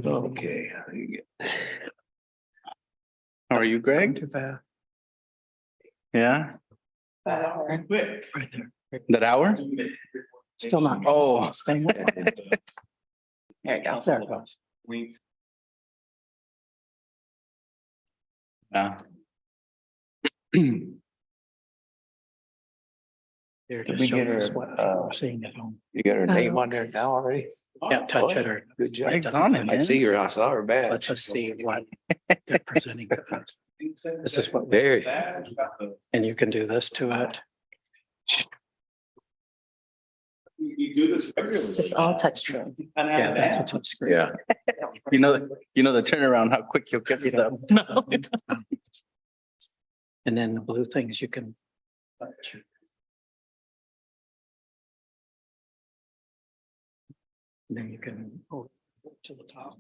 Okay. How are you, Greg? Too fast. Yeah, Right there. that hour? Still not. Oh. Staying with it. There you go. There it goes. Yeah. There Did to we show get her, us what we're seeing at home. You got her name on there now already? Yeah, touch it or. Good job. Greg's on it, I man. see her. I saw her badge. Let's just see what they're presenting to us. This is what, There. and you can do this to it. You do this regularly. It's just all touchscreen. Yeah, that's a touch screen. Yeah. You know the turnaround, how quick you'll get stuff. No. And then the blue things you can touch. And then you can hold it to the top.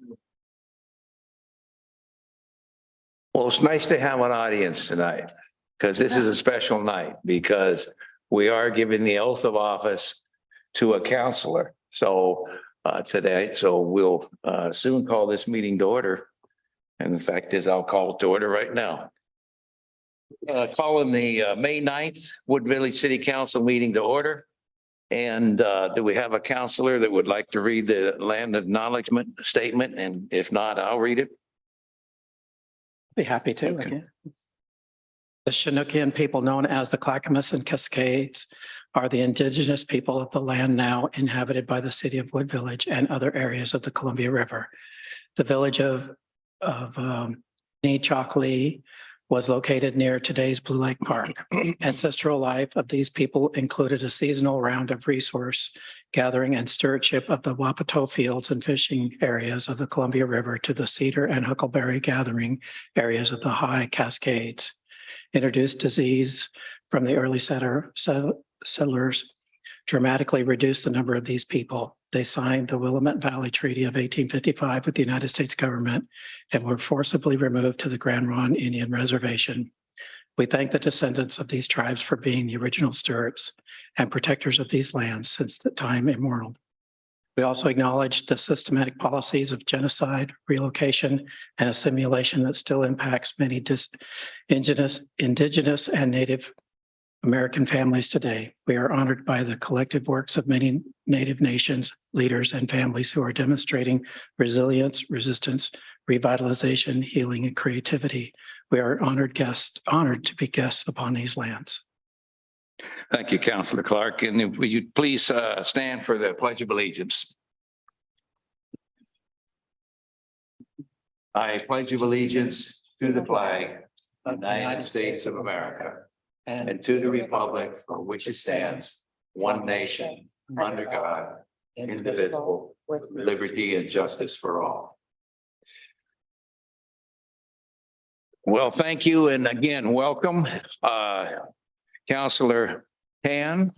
Well, it's nice to have an audience tonight because this is a special night because we are giving the oath of office to a counselor. So today, so we'll soon call this meeting to order. And the fact is, I'll call it to order right now. Calling the May 9th Wood Village City Council meeting to order. And do we have a counselor that would like to read the land acknowledgement statement? And if not, I'll read it. Be happy to. Okay. Again. The Chinookian people known as the Clackamas and Cascades are the indigenous people of the land now inhabited by the city of Wood Village and other areas of the Columbia River. The village of Nechockley was located near today's Blue Lake Park. Ancestral life of these people included a seasonal round of resource gathering and stewardship of the Wapato fields and fishing areas of the Columbia River to the cedar and huckleberry gathering areas of the High Cascades. Introduced disease from the early settlers dramatically reduced the number of these people. They signed the Willamette Valley Treaty of 1855 with the United States government and were forcibly removed to the Grand Ronde Indian Reservation. We thank the descendants of these tribes for being the original stewards and protectors of these lands since the time immemorial. We also acknowledge the systematic policies of genocide, relocation, and assimilation that still impacts many indigenous and Native American families today. We are honored by the collective works of many Native nations, leaders, and families who are demonstrating resilience, resistance, revitalization, healing, and creativity. We are honored to be guests upon these lands. Thank you, Councilor Clark. And if you please stand for the Pledge of Allegiance. I pledge of allegiance to the flag of the United States of America and to the republic for which it stands, one nation, under God, indivisible, with liberty and justice for all. Well, thank you. And again, welcome, Councilor Tan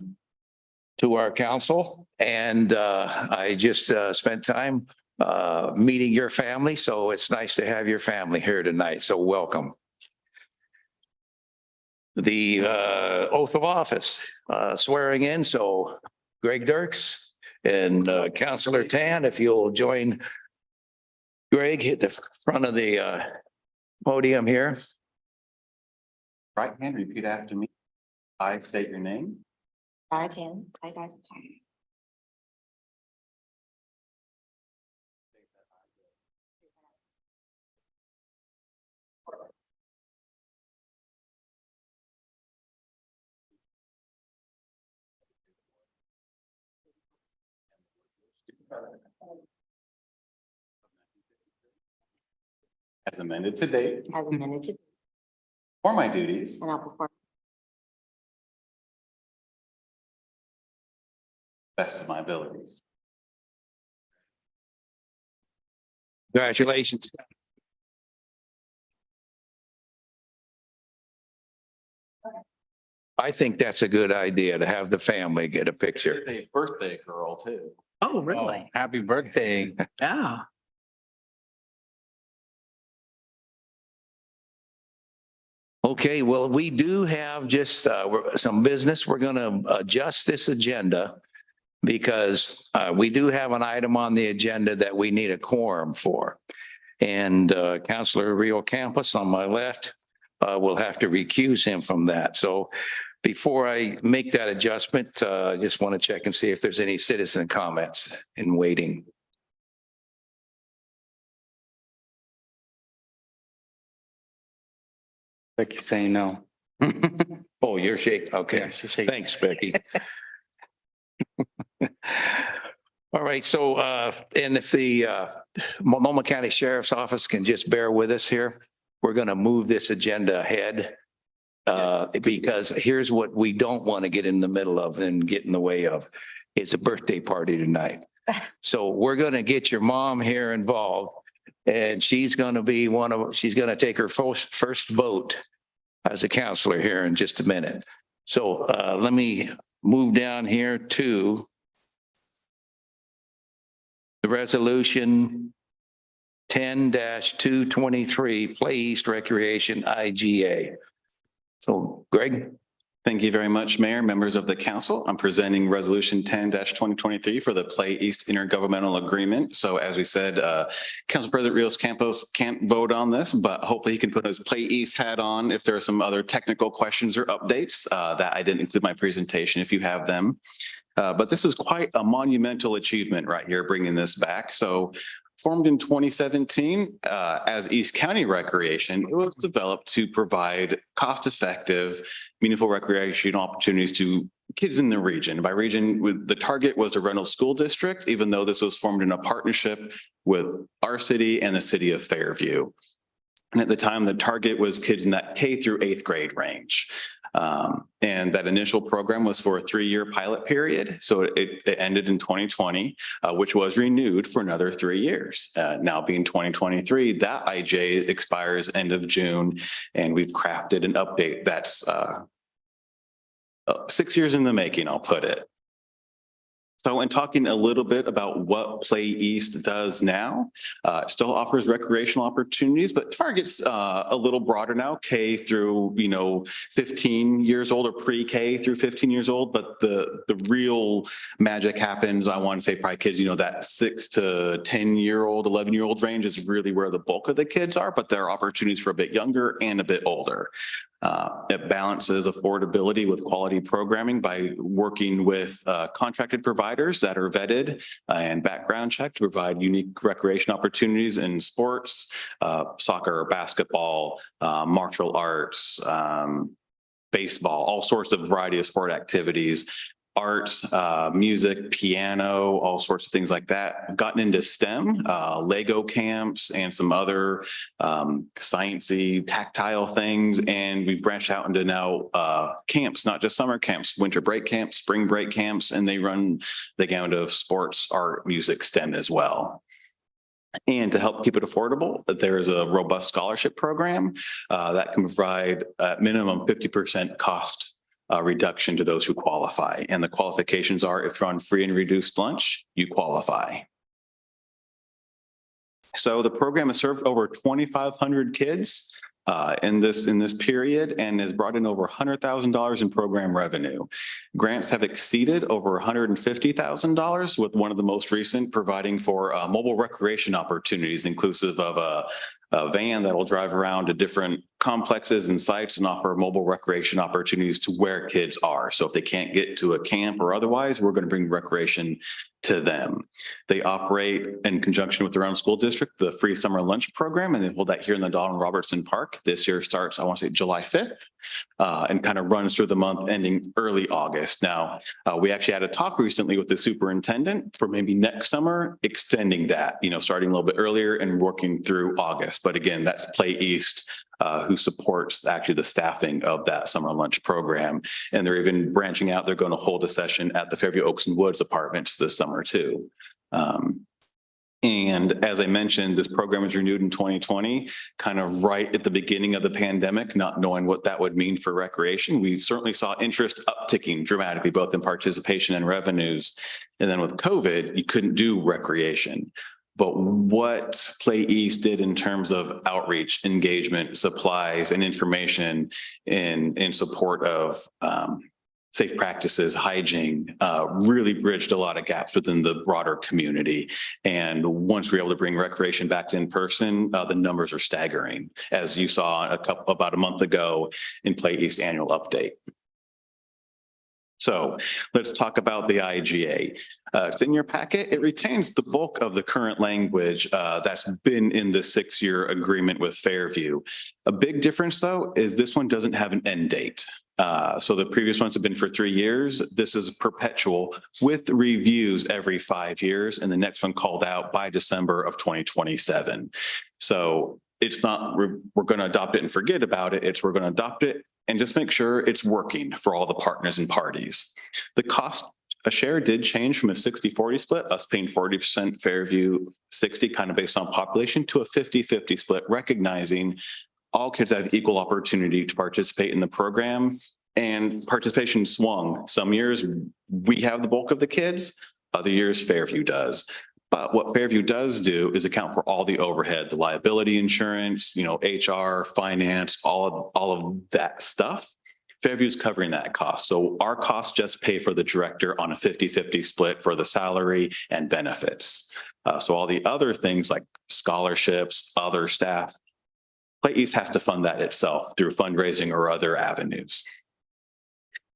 to our council. And I just spent time meeting your family. So it's nice to have your family here tonight. So welcome. The oath of office, swearing in. So Greg Dirks and Councilor Tan, if you'll join Greg at the front of the podium here. Right hand, repeat after me. I state your name. Tan. As amended to date, As amended to, for my duties and I'll perform best of my abilities. Congratulations. I think that's a good idea to have the family get a picture. Birthday girl too. Oh, really? Happy birthday. Yeah. Okay, well, we do have just some business. We're going to adjust this agenda because we do have an item on the agenda that we need a quorum for. And Councilor Rio Campos on my left will have to recuse him from that. So before I make that adjustment, I just want to check and see if there's any citizen comments in waiting. Becky saying no. Oh, you're shaking. Okay. Yeah, she's shaking. Thanks, Becky. All right. So, and if the Multnomah County Sheriff's Office can just bear with us here, we're going to move this agenda ahead. Because here's what we don't want to get in the middle of and get in the way of. It's a birthday party tonight. So we're going to get your mom here involved, and she's going to be she's going to take her first vote as a counselor here in just a minute. So let me move down here to the resolution 10-223, Play East Recreation IGA. So Greg. Thank you very much, Mayor, members of the council. I'm presenting Resolution 10-2023 for the Play East Intergovernmental Agreement. So as we said, Council President Rios Campos can't vote on this, but hopefully he can put his Play East hat on if there are some other technical questions or updates that I didn't include in my presentation if you have them. But this is quite a monumental achievement right here, bringing this back. So formed in 2017 as East County Recreation, it was developed to provide cost-effective, meaningful recreation opportunities to kids in the region. By region, the target was the Reynolds School District, even though this was formed in a partnership with our city and the city of Fairview. And at the time, the target was kids in that K through 8th grade range. And that initial program was for a 3-year pilot period. So it ended in 2020, which was renewed for another 3 years. Now being 2023, that IJ expires end of June, and we've crafted an update that's 6 years in the making, I'll put it. So in talking a little bit about what Play East does now, it still offers recreational opportunities, but targets a little broader now, K through 15 years old or pre-K through 15 years old. But the real magic happens, I want to say probably kids, that 6 to 10-year-old, 11-year-old range is really where the bulk of the kids are, but there are opportunities for a bit younger and a bit older. It balances affordability with quality programming by working with contracted providers that are vetted and background checked to provide unique recreation opportunities in sports, soccer, basketball, martial arts, baseball, all sorts of variety of sport activities. Art, music, piano, all sorts of things like that. I've gotten into STEM, Lego camps, and some other sciencey, tactile things. And we've branched out into now camps, not just summer camps, winter break camps, spring break camps, and they run the gamut of sports, art, music, STEM as well. And to help keep it affordable, there is a robust scholarship program that can provide at minimum 50% cost reduction to those who qualify. And the qualifications are if you're on free and reduced lunch, you qualify. So the program has served over 2,500 kids in this period and has brought in over $100,000 in program revenue. Grants have exceeded over $150,000, with one of the most recent providing for mobile recreation opportunities, inclusive of a van that will drive around to different complexes and sites and offer mobile recreation opportunities to where kids are. So if they can't get to a camp or otherwise, we're going to bring recreation to them. They operate in conjunction with their own school district, the free summer lunch program, and they hold that here in the Donald Robertson Park. This year starts, I want to say July 5th, and kind of runs through the month ending early August. Now, we actually had a talk recently with the superintendent for maybe next summer, extending that, starting a little bit earlier and working through August. But again, that's Play East, who supports actually the staffing of that summer lunch program. And they're even branching out. They're going to hold a session at the Fairview Oaks and Woods apartments this summer too. And as I mentioned, this program was renewed in 2020, kind of right at the beginning of the pandemic, not knowing what that would mean for recreation. We certainly saw interest upticking dramatically, both in participation and revenues. And then with COVID, you couldn't do recreation. But what Play East did in terms of outreach, engagement, supplies, and information in support of safe practices, hygiene, really bridged a lot of gaps within the broader community. And once we're able to bring recreation back in person, the numbers are staggering, as you saw about a month ago in Play East annual update. So let's talk about the IGA. It's in your packet. It retains the bulk of the current language that's been in the 6-year agreement with Fairview. A big difference, though, is this one doesn't have an end date. So the previous ones have been for 3 years. This is perpetual with reviews every 5 years, and the next one called out by December of 2027. So it's not we're going to adopt it and forget about it. It's we're going to adopt it and just make sure it's working for all the partners and parties. The cost a share did change from a 60-40 split, us paying 40%, Fairview 60, kind of based on population, to a 50-50 split, recognizing all kids have equal opportunity to participate in the program, and participation swung. Some years we have the bulk of the kids, other years Fairview does. But what Fairview does do is account for all the overhead, the liability insurance, HR, finance, all of that stuff. Fairview's covering that cost. So our costs just pay for the director on a 50-50 split for the salary and benefits. So all the other things like scholarships, other staff, Play East has to fund that itself through fundraising or other avenues.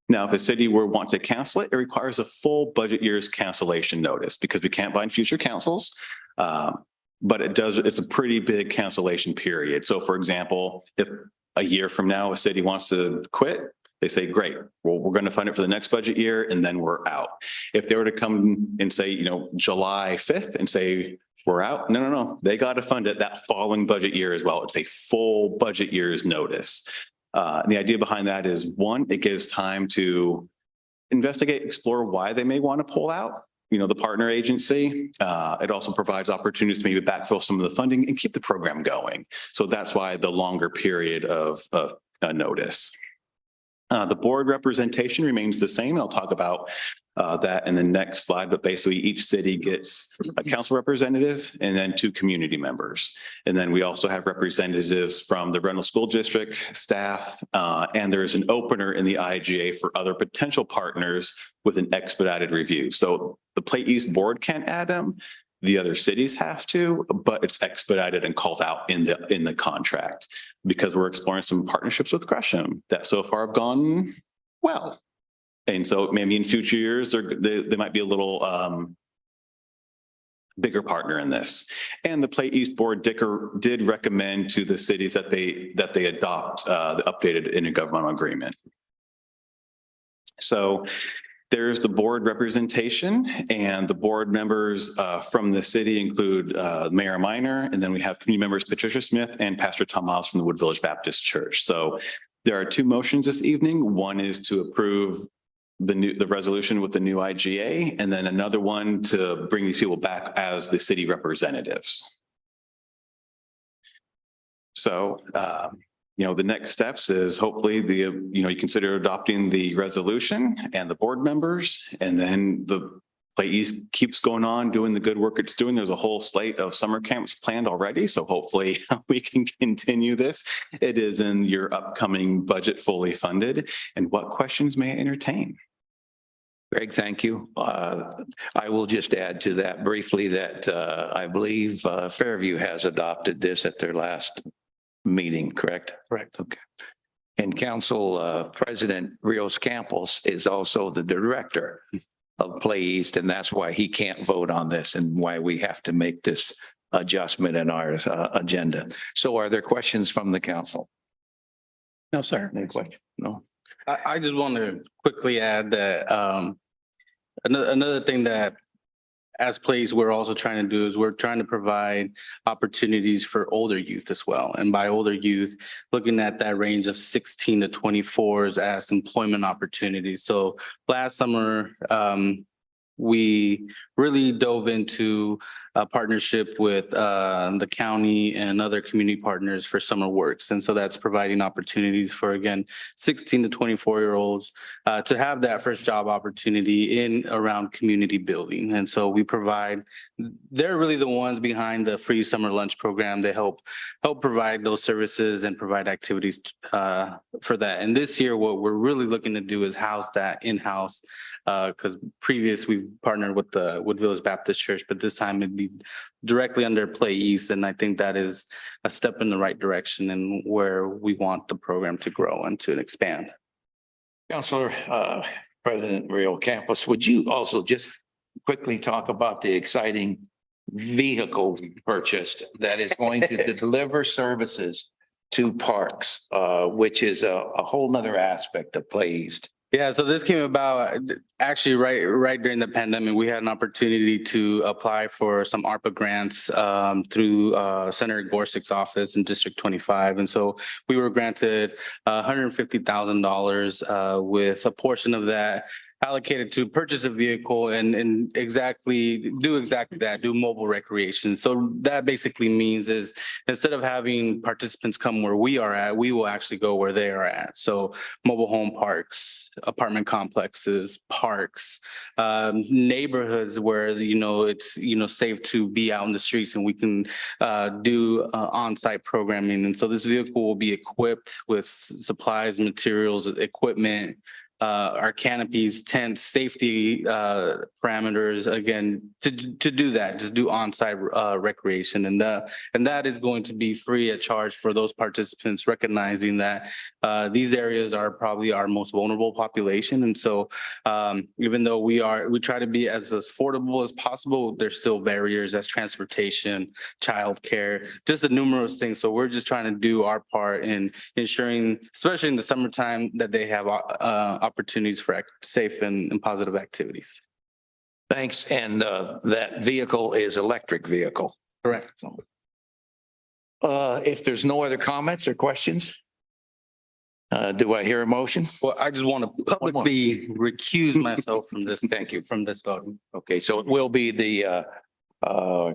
Now, if a city were want to cancel it, it requires a full budget year's cancellation notice because we can't bind future councils. But it's a pretty big cancellation period. So for example, if a year from now, a city wants to quit, they say, great, well, we're going to fund it for the next budget year and then we're out. If they were to come and say, July 5th and say, we're out, no, they got to fund it that following budget year as well. It's a full budget year's notice. And the idea behind that is, one, it gives time to investigate, explore why they may want to pull out, the partner agency. It also provides opportunities to maybe backfill some of the funding and keep the program going. So that's why the longer period of notice. The board representation remains the same. I'll talk about that in the next slide, but basically each city gets a council representative and then 2 community members. And then we also have representatives from the Reynolds School District staff, and there is an opener in the IGA for other potential partners with an expedited review. So the Play East board can't add them. The other cities have to, but it's expedited and called out in the contract because we're exploring some partnerships with Gresham that so far have gone well. And so maybe in future years, they might be a little bigger partner in this. And the Play East board did recommend to the cities that they adopt the updated intergovernmental agreement. So there's the board representation, and the board members from the city include Mayor Minor, and then we have community members Patricia Smith and Pastor Tom Miles from the Wood Village Baptist Church. So there are 2 motions this evening. One is to approve the resolution with the new IGA, and then another one to bring these people back as the city representatives. So, the next steps is hopefully you consider adopting the resolution and the board members, and then the Play East keeps going on doing the good work it's doing. There's a whole slate of summer camps planned already. So hopefully we can continue this. It is in your upcoming budget fully funded. And what questions may I entertain? Greg, thank you. I will just add to that briefly that I believe Fairview has adopted this at their last meeting, correct? Correct. Okay. And Council President Rios Campos is also the director of Play East, and that's why he can't vote on this and why we have to make this adjustment in our agenda. So are there questions from the council? No, sir. Any questions? No? I just want to quickly add that another thing that as Play East we're also trying to do is we're trying to provide opportunities for older youth as well. And by older youth, looking at that range of 16 to 24s as employment opportunities. So last summer, we really dove into a partnership with the county and other community partners for summer works. And so that's providing opportunities for, again, 16 to 24-year-olds to have that first job opportunity in around community building. And so we provide, they're really the ones behind the free summer lunch program. They help provide those services and provide activities for that. And this year, what we're really looking to do is house that in-house, because we've partnered with the Wood Village Baptist Church, but this time it'd be directly under Play East. And I think that is a step in the right direction and where we want the program to grow and to expand. Counselor, President Rio Campos, would you also just quickly talk about the exciting vehicle we purchased that is going to deliver services to parks, which is a whole nother aspect of Play East? Yeah, so this came about actually right during the pandemic. We had an opportunity to apply for some ARPA grants through Senator Gorsuch's office in District 25. And so we were granted $150,000 with a portion of that allocated to purchase a vehicle and do exactly that, do mobile recreation. So that basically means is instead of having participants come where we are at, we will actually go where they are at. So mobile home parks, apartment complexes, parks, neighborhoods where, it's, safe to be out in the streets and we can do on-site programming. And so this vehicle will be equipped with supplies, materials, equipment, our canopies, tents, safety parameters, again, to do that, just do on-site recreation. And that is going to be free of charge for those participants, recognizing that these areas are probably our most vulnerable population. And so even though we try to be as affordable as possible, there's still barriers as transportation, childcare, just the numerous things. So we're just trying to do our part in ensuring, especially in the summertime, that they have opportunities for safe and positive activities. Thanks. And that vehicle is electric vehicle. Correct. So, if there's no other comments or questions, do I hear a motion? Well, I just want to publicly recuse myself from this. Thank you. From this vote. Okay, so it will be the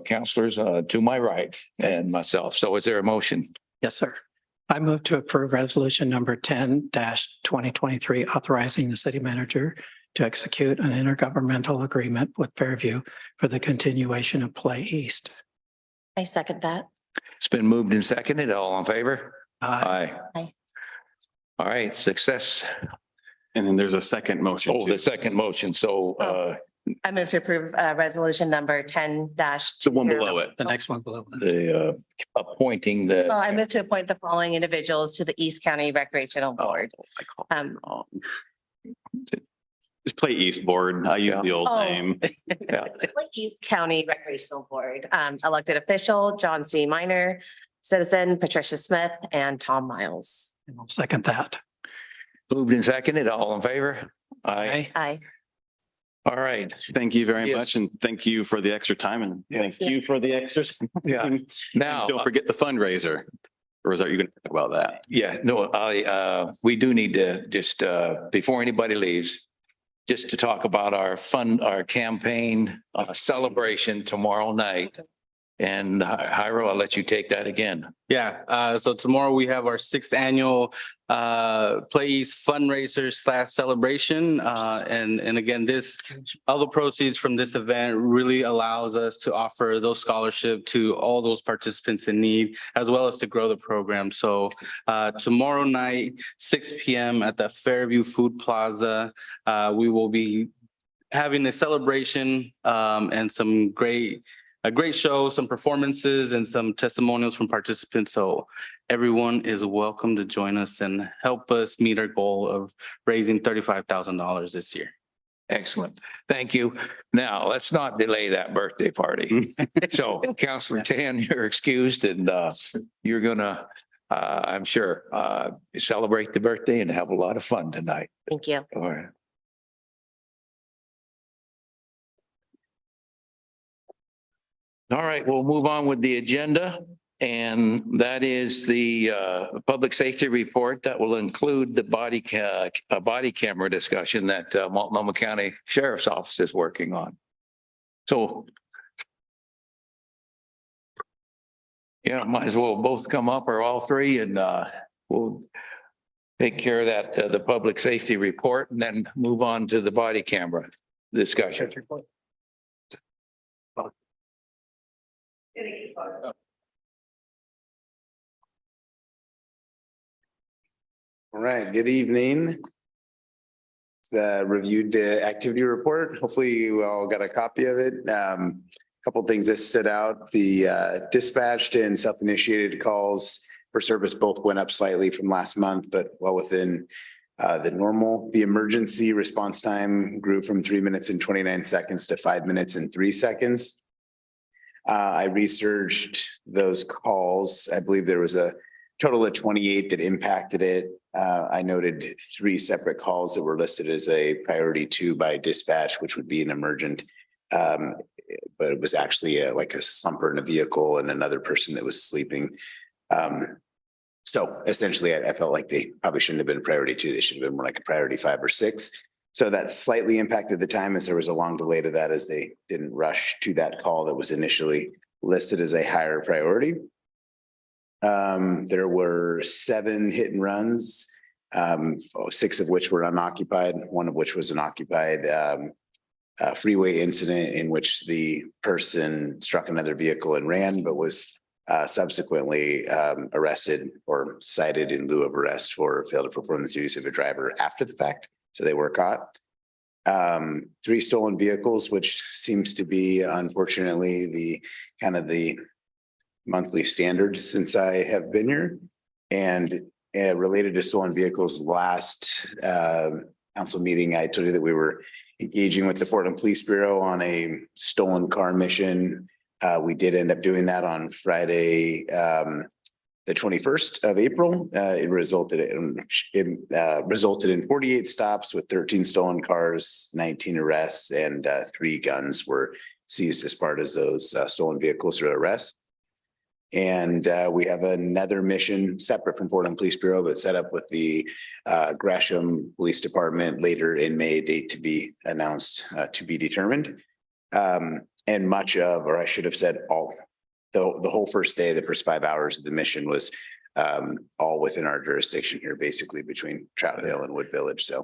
counselors to my right and myself. So is there a motion? Yes, sir. I move to approve resolution number 10-2023, authorizing the city manager to execute an intergovernmental agreement with Fairview for the continuation of Play East. I second that. It's been moved and seconded. All in favor? Aye. Aye. All right, success. And then there's a second motion. Oh, too. the second motion. So I move to approve resolution number 10 The one below it. The next one below. the appointing the. Well, I move to appoint the following individuals to the East County Recreational Board. Just Play East Board. I use the old Oh. name. Yeah. East County Recreational Board, elected official, John C. Minor, citizen, Patricia Smith, and Tom Miles. And I'll second that. Moved and seconded. All in favor? Aye. Aye. All right. Thank you very Yes. much. And thank you for the extra time and thank you for the extras. Yeah. And Now, don't forget the fundraiser. Or is that you going to talk about that? yeah, no, we do need to just, before anybody leaves, just to talk about our campaign celebration tomorrow night. And Jairo, I'll let you take that again. Yeah, so tomorrow we have our 6th annual Play East fundraiser / celebration. And again, all the proceeds from this event really allows us to offer those scholarship to all those participants in need, as well as to grow the program. So tomorrow night, 6 p.m. at the Fairview Food Plaza, we will be having a celebration and a great show, some performances and some testimonials from participants. So everyone is welcome to join us and help us meet our goal of raising $35,000 this year. Excellent. Thank you. Now, let's not delay that birthday party. So Counselor Tan, you're excused and you're gonna, I'm sure, celebrate the birthday and have a lot of fun tonight. Thank you. All right. All right, we'll move on with the agenda. And that is the public safety report that will include the body camera discussion that Multnomah County Sheriff's Office is working on. So yeah, might as well both come up or all three, and we'll take care of that, the public safety report, and then move on to the body camera discussion. All right, good evening. Reviewed the activity report. Hopefully you all got a copy of it. Couple things that stood out. The dispatched and self-initiated calls for service both went up slightly from last month, but well within the normal. The emergency response time grew from 3 minutes and 29 seconds to 5 minutes and 3 seconds. I researched those calls. I believe there was a total of 28 that impacted it. I noted 3 separate calls that were listed as a priority 2 by dispatch, which would be an emergent. But it was actually like a slumper in a vehicle and another person that was sleeping. So essentially, I felt like they probably shouldn't have been a priority 2. They should have been more like a priority 5 or 6. So that slightly impacted the time, as there was a long delay to that, as they didn't rush to that call that was initially listed as a higher priority. There were 7 hit and runs, 6 of which were unoccupied, 1 of which was an occupied freeway incident in which the person struck another vehicle and ran, but was subsequently arrested or cited in lieu of arrest for failure to perform the duties of a driver after the fact. So they were caught. 3 stolen vehicles, which seems to be unfortunately the kind of the monthly standard since I have been here. And related to stolen vehicles, last council meeting, I told you that we were engaging with the Portland Police Bureau on a stolen car mission. We did end up doing that on Friday, the 21st of April. It resulted in 48 stops with 13 stolen cars, 19 arrests, and 3 guns were seized as part of those stolen vehicles or arrests. And we have another mission separate from Portland Police Bureau, but set up with the Gresham Police Department later in May, date to be announced, to be determined. And much of, or I should have said all, the whole first day, the first 5 hours of the mission was all within our jurisdiction here, basically between Troutdale and Wood Village. So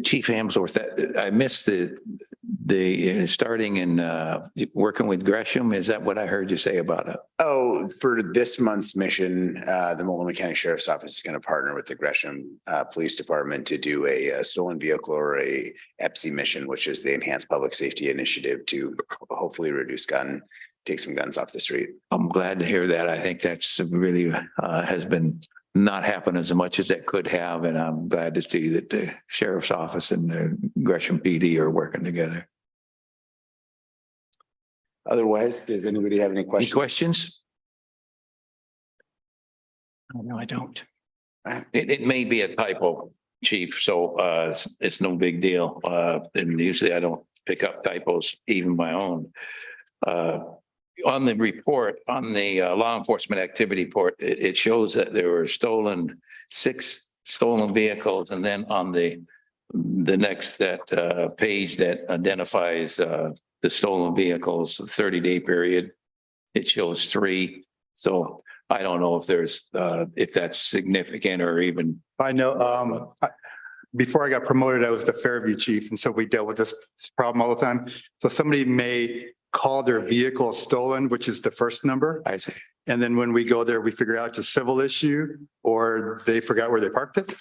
Chief Amsworth, I missed the starting and working with Gresham. Is that what I heard you say about it? oh, for this month's mission, the Multnomah County Sheriff's Office is going to partner with the Gresham Police Department to do a stolen vehicle or a EPSI mission, which is the Enhanced Public Safety Initiative, to hopefully take some guns off the street. I'm glad to hear that. I think that's really has been not happen as much as it could have. And I'm glad to see that the Sheriff's Office and the Gresham PD are working together. Otherwise, does anybody have any Any questions? questions? No, I don't. It may be a typo, Chief, so it's no big deal. And usually I don't pick up typos, even my own. On the report, on the law enforcement activity report, it shows that there were 6 stolen vehicles. And then on the next page that identifies the stolen vehicles, the 30-day period, it shows 3. So I don't know if that's significant or even. I know, before I got promoted, I was the Fairview chief, and so we dealt with this problem all the time. So somebody may call their vehicle stolen, which is the first number. I see. And then when we go there, we figure out it's a civil issue or they forgot where they parked it.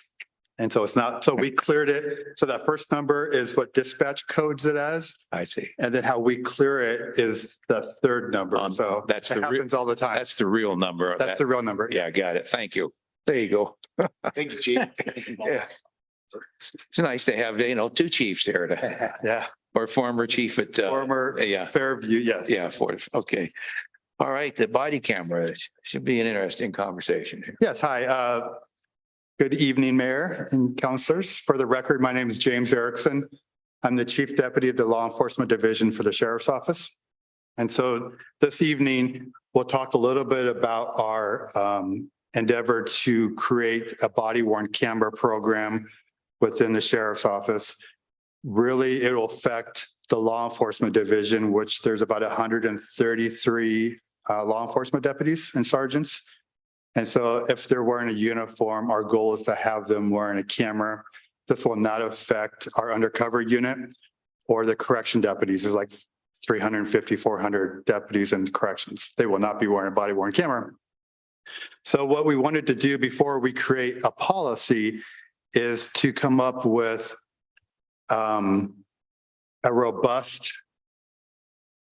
And so it's not, so we cleared it. So that first number is what dispatch codes it as. I see. And then how we clear it is the third number. So That's it the happens all the time. That's the real number. That's the real number. Yeah, I got it. Thank you. There you go. Thank you, Chief. Yeah. It's nice to have, 2 chiefs there Yeah, or former chief at. former Yeah, Fairview, yes. yeah, okay. All right, the body camera should be an interesting conversation here. Yes, hi. Good evening, Mayor and councilors. For the record, my name is James Erickson. I'm the Chief Deputy of the Law Enforcement Division for the Sheriff's Office. And so this evening, We'll talk a little bit about our endeavor to create a body worn camera program within the sheriff's office. Really, it'll affect the law enforcement division, which there's about 133 law enforcement deputies and sergeants. And so if they're wearing a uniform, our goal is to have them wearing a camera. This will not affect our undercover unit or the correction deputies. There's like 350, 400 deputies in corrections. They will not be wearing a body worn camera. So what we wanted to do before we create a policy is to come up with a robust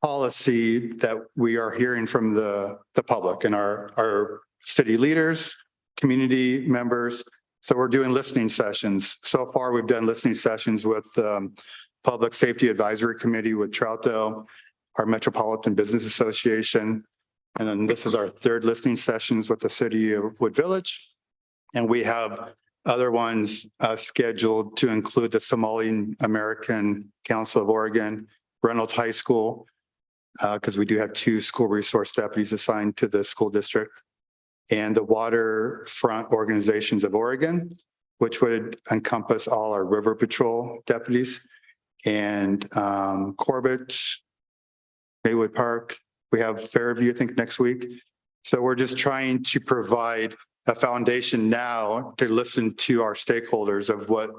policy that we are hearing from the public and our city leaders, community members. So we're doing listening sessions. So far, we've done listening sessions with Public Safety Advisory Committee with Troutdale, our Metropolitan Business Association. And then this is our third listening sessions with the city of Wood Village. And we have other ones scheduled to include the Somali American Council of Oregon, Reynolds High School, because we do have 2 school resource deputies assigned to the school district, and the Waterfront Organizations of Oregon, which would encompass all our River Patrol deputies, and Corbett, Maywood Park. We have Fairview, I think, next week. So we're just trying to provide a foundation now to listen to our stakeholders of what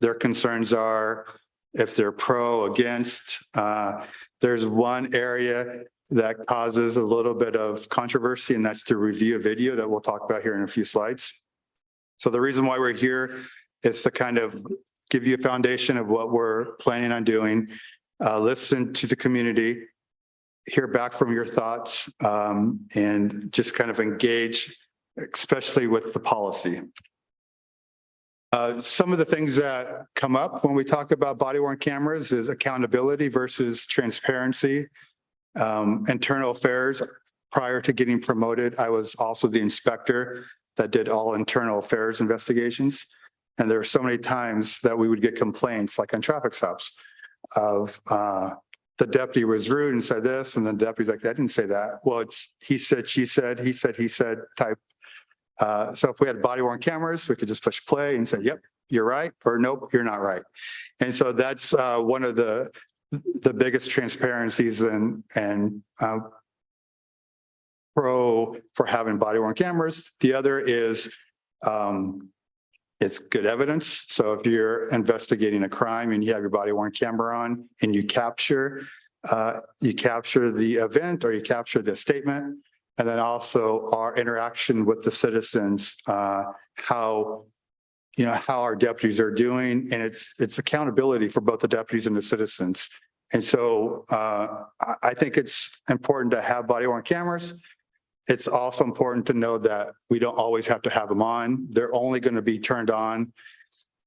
their concerns are, if they're pro, against. There's one area that causes a little bit of controversy, and that's the review of video that we'll talk about here in a few slides. So the reason why we're here is to kind of give you a foundation of what we're planning on doing, listen to the community, hear back from your thoughts, and just kind of engage, especially with the policy. Some of the things that come up when we talk about body-worn cameras is accountability versus transparency. Internal affairs. Prior to getting promoted, I was also the inspector that did all internal affairs investigations. And there were so many times that we would get complaints, like on traffic stops, of the deputy was rude and said this, and the deputy's like, I didn't say that. Well, it's he said, she said, he said type. So if we had body-worn cameras, we could just push play and say, yep, you're right, or nope, you're not right. And so that's one of the biggest transparencies and pro for having body-worn cameras. The other is it's good evidence. So if you're investigating a crime and you have your body-worn camera on and you capture the event or you capture the statement, and then also our interaction with the citizens, how our deputies are doing, and it's accountability for both the deputies and the citizens. And so I think it's important to have body-worn cameras. It's also important to know that we don't always have to have them on. They're only going to be turned on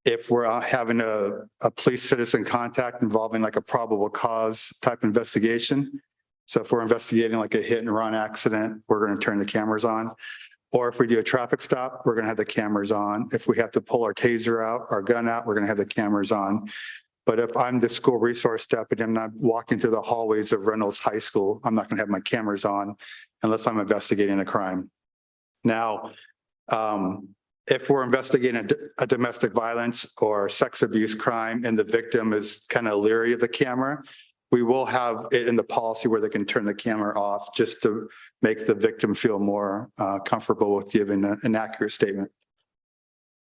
if we're having a police citizen contact involving like a probable cause type investigation. So if we're investigating like a hit and run accident, we're going to turn the cameras on. Or if we do a traffic stop, we're going to have the cameras on. If we have to pull our taser out, our gun out, we're going to have the cameras on. But if I'm the school resource deputy, I'm not walking through the hallways of Reynolds High School, I'm not going to have my cameras on unless I'm investigating a crime. Now, if we're investigating a domestic violence or sex abuse crime and the victim is kind of leery of the camera, we will have it in the policy where they can turn the camera off just to make the victim feel more comfortable with giving an accurate statement.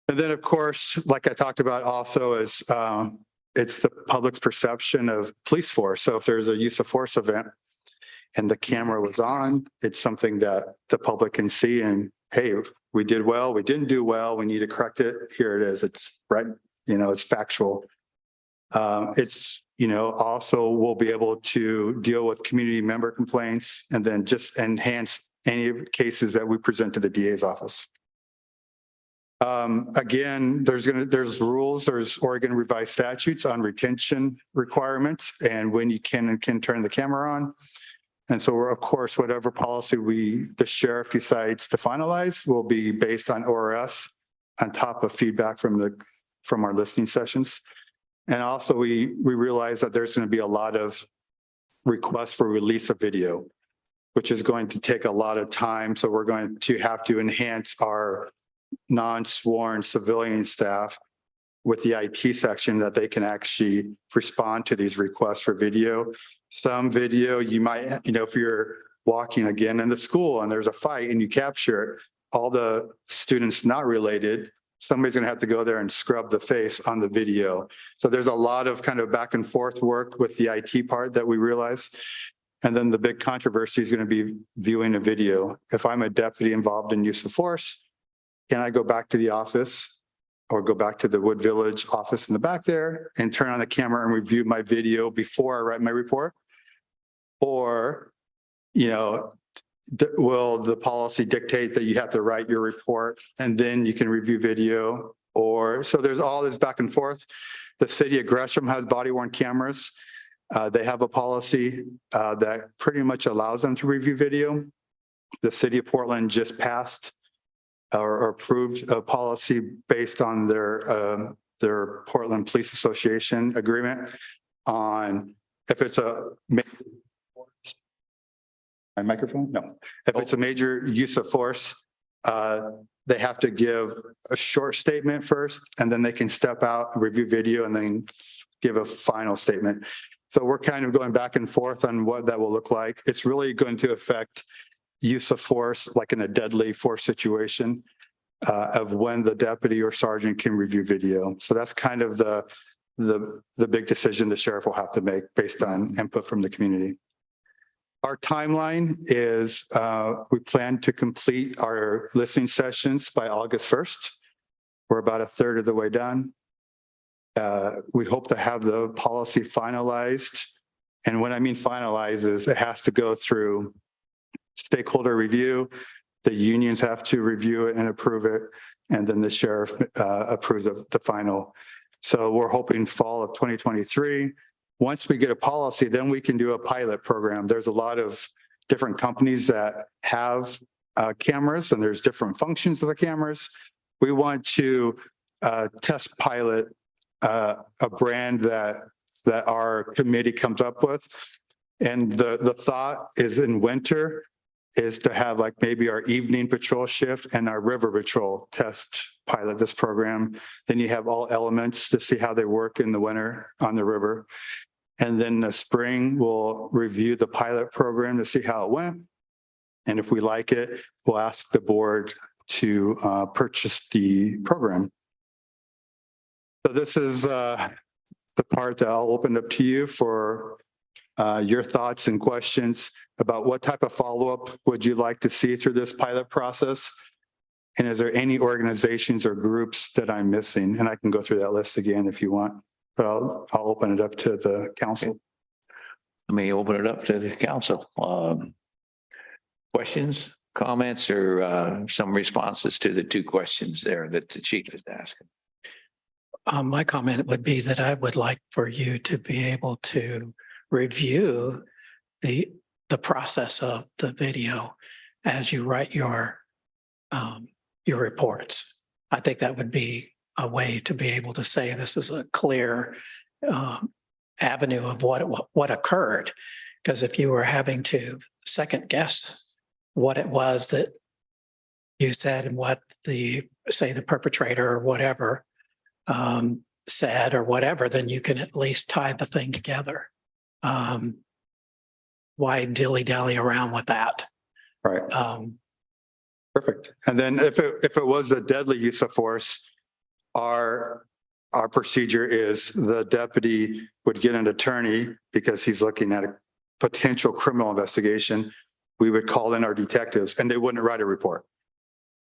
And then, of course, like I talked about also is it's the public's perception of police force. So if there's a use of force event and the camera was on, it's something that the public can see and, hey, we did well, we didn't do well, we need to correct it. Here it is. It's right, it's factual. It's, also we'll be able to deal with community member complaints and then just enhance any cases that we present to the DA's office. Again, there's rules, there's Oregon revised statutes on retention requirements and when you can and can turn the camera on. And so of course, whatever policy the sheriff decides to finalize will be based on ORS on top of feedback from our listening sessions. And also we realize that there's going to be a lot of requests for release of video. which is going to take a lot of time. So we're going to have to enhance our non-sworn civilian staff with the IT section that they can actually respond to these requests for video. Some video you might, if you're walking again in the school and there's a fight and you capture it, all the students not related, somebody's going to have to go there and scrub the face on the video. So there's a lot of kind of back and forth work with the IT part that we realize. And then the big controversy is going to be viewing a video. If I'm a deputy involved in use of force, can I go back to the office or go back to the Wood Village office in the back there and turn on the camera and review my video before I write my report? Or, will the policy dictate that you have to write your report and then you can review video? Or, so there's all this back and forth. The city of Gresham has body worn cameras. They have a policy that pretty much allows them to review video. The city of Portland just passed or approved a policy based on their Portland Police Association agreement on if it's a my microphone? No. If it's a major use of force, they have to give a short statement first, and then they can step out, review video, and then give a final statement. So we're kind of going back and forth on what that will look like. It's really going to affect use of force, like in a deadly force situation, of when the deputy or sergeant can review video. So that's kind of the big decision the sheriff will have to make based on input from the community. Our timeline is we plan to complete our listening sessions by August 1st. We're about a third of the way done. We hope to have the policy finalized. And what I mean finalized is it has to go through stakeholder review. The unions have to review it and approve it. And then the sheriff approves of the final. So we're hoping fall of 2023. Once we get a policy, then we can do a pilot program. There's a lot of different companies that have cameras, and there's different functions of the cameras. We want to test pilot a brand that our committee comes up with. And the thought is in winter is to have like maybe our evening patrol shift and our river patrol test pilot this program. Then you have all elements to see how they work in the winter on the river. And then the spring, we'll review the pilot program to see how it went. And if we like it, we'll ask the board to purchase the program. So this is the part that I'll open up to you for your thoughts and questions about what type of follow-up would you like to see through this pilot process? And is there any organizations or groups that I'm missing? And I can go through that list again if you want. But I'll open it up to the council. Let me open it up to the council. Questions, comments, or some responses to the two questions there that the chief is asking? My comment would be that I would like for you to be able to review the process of the video as you write your reports. I think that would be a way to be able to say this is a clear avenue of what occurred. Because if you were having to second guess what it was that you said and what the perpetrator or whatever said or whatever, then you can at least tie the thing together. Why dilly-dally around with that? Right. Perfect. And then if it was a deadly use of force, our procedure is the deputy would get an attorney because he's looking at a potential criminal investigation. We would call in our detectives and they wouldn't write a report.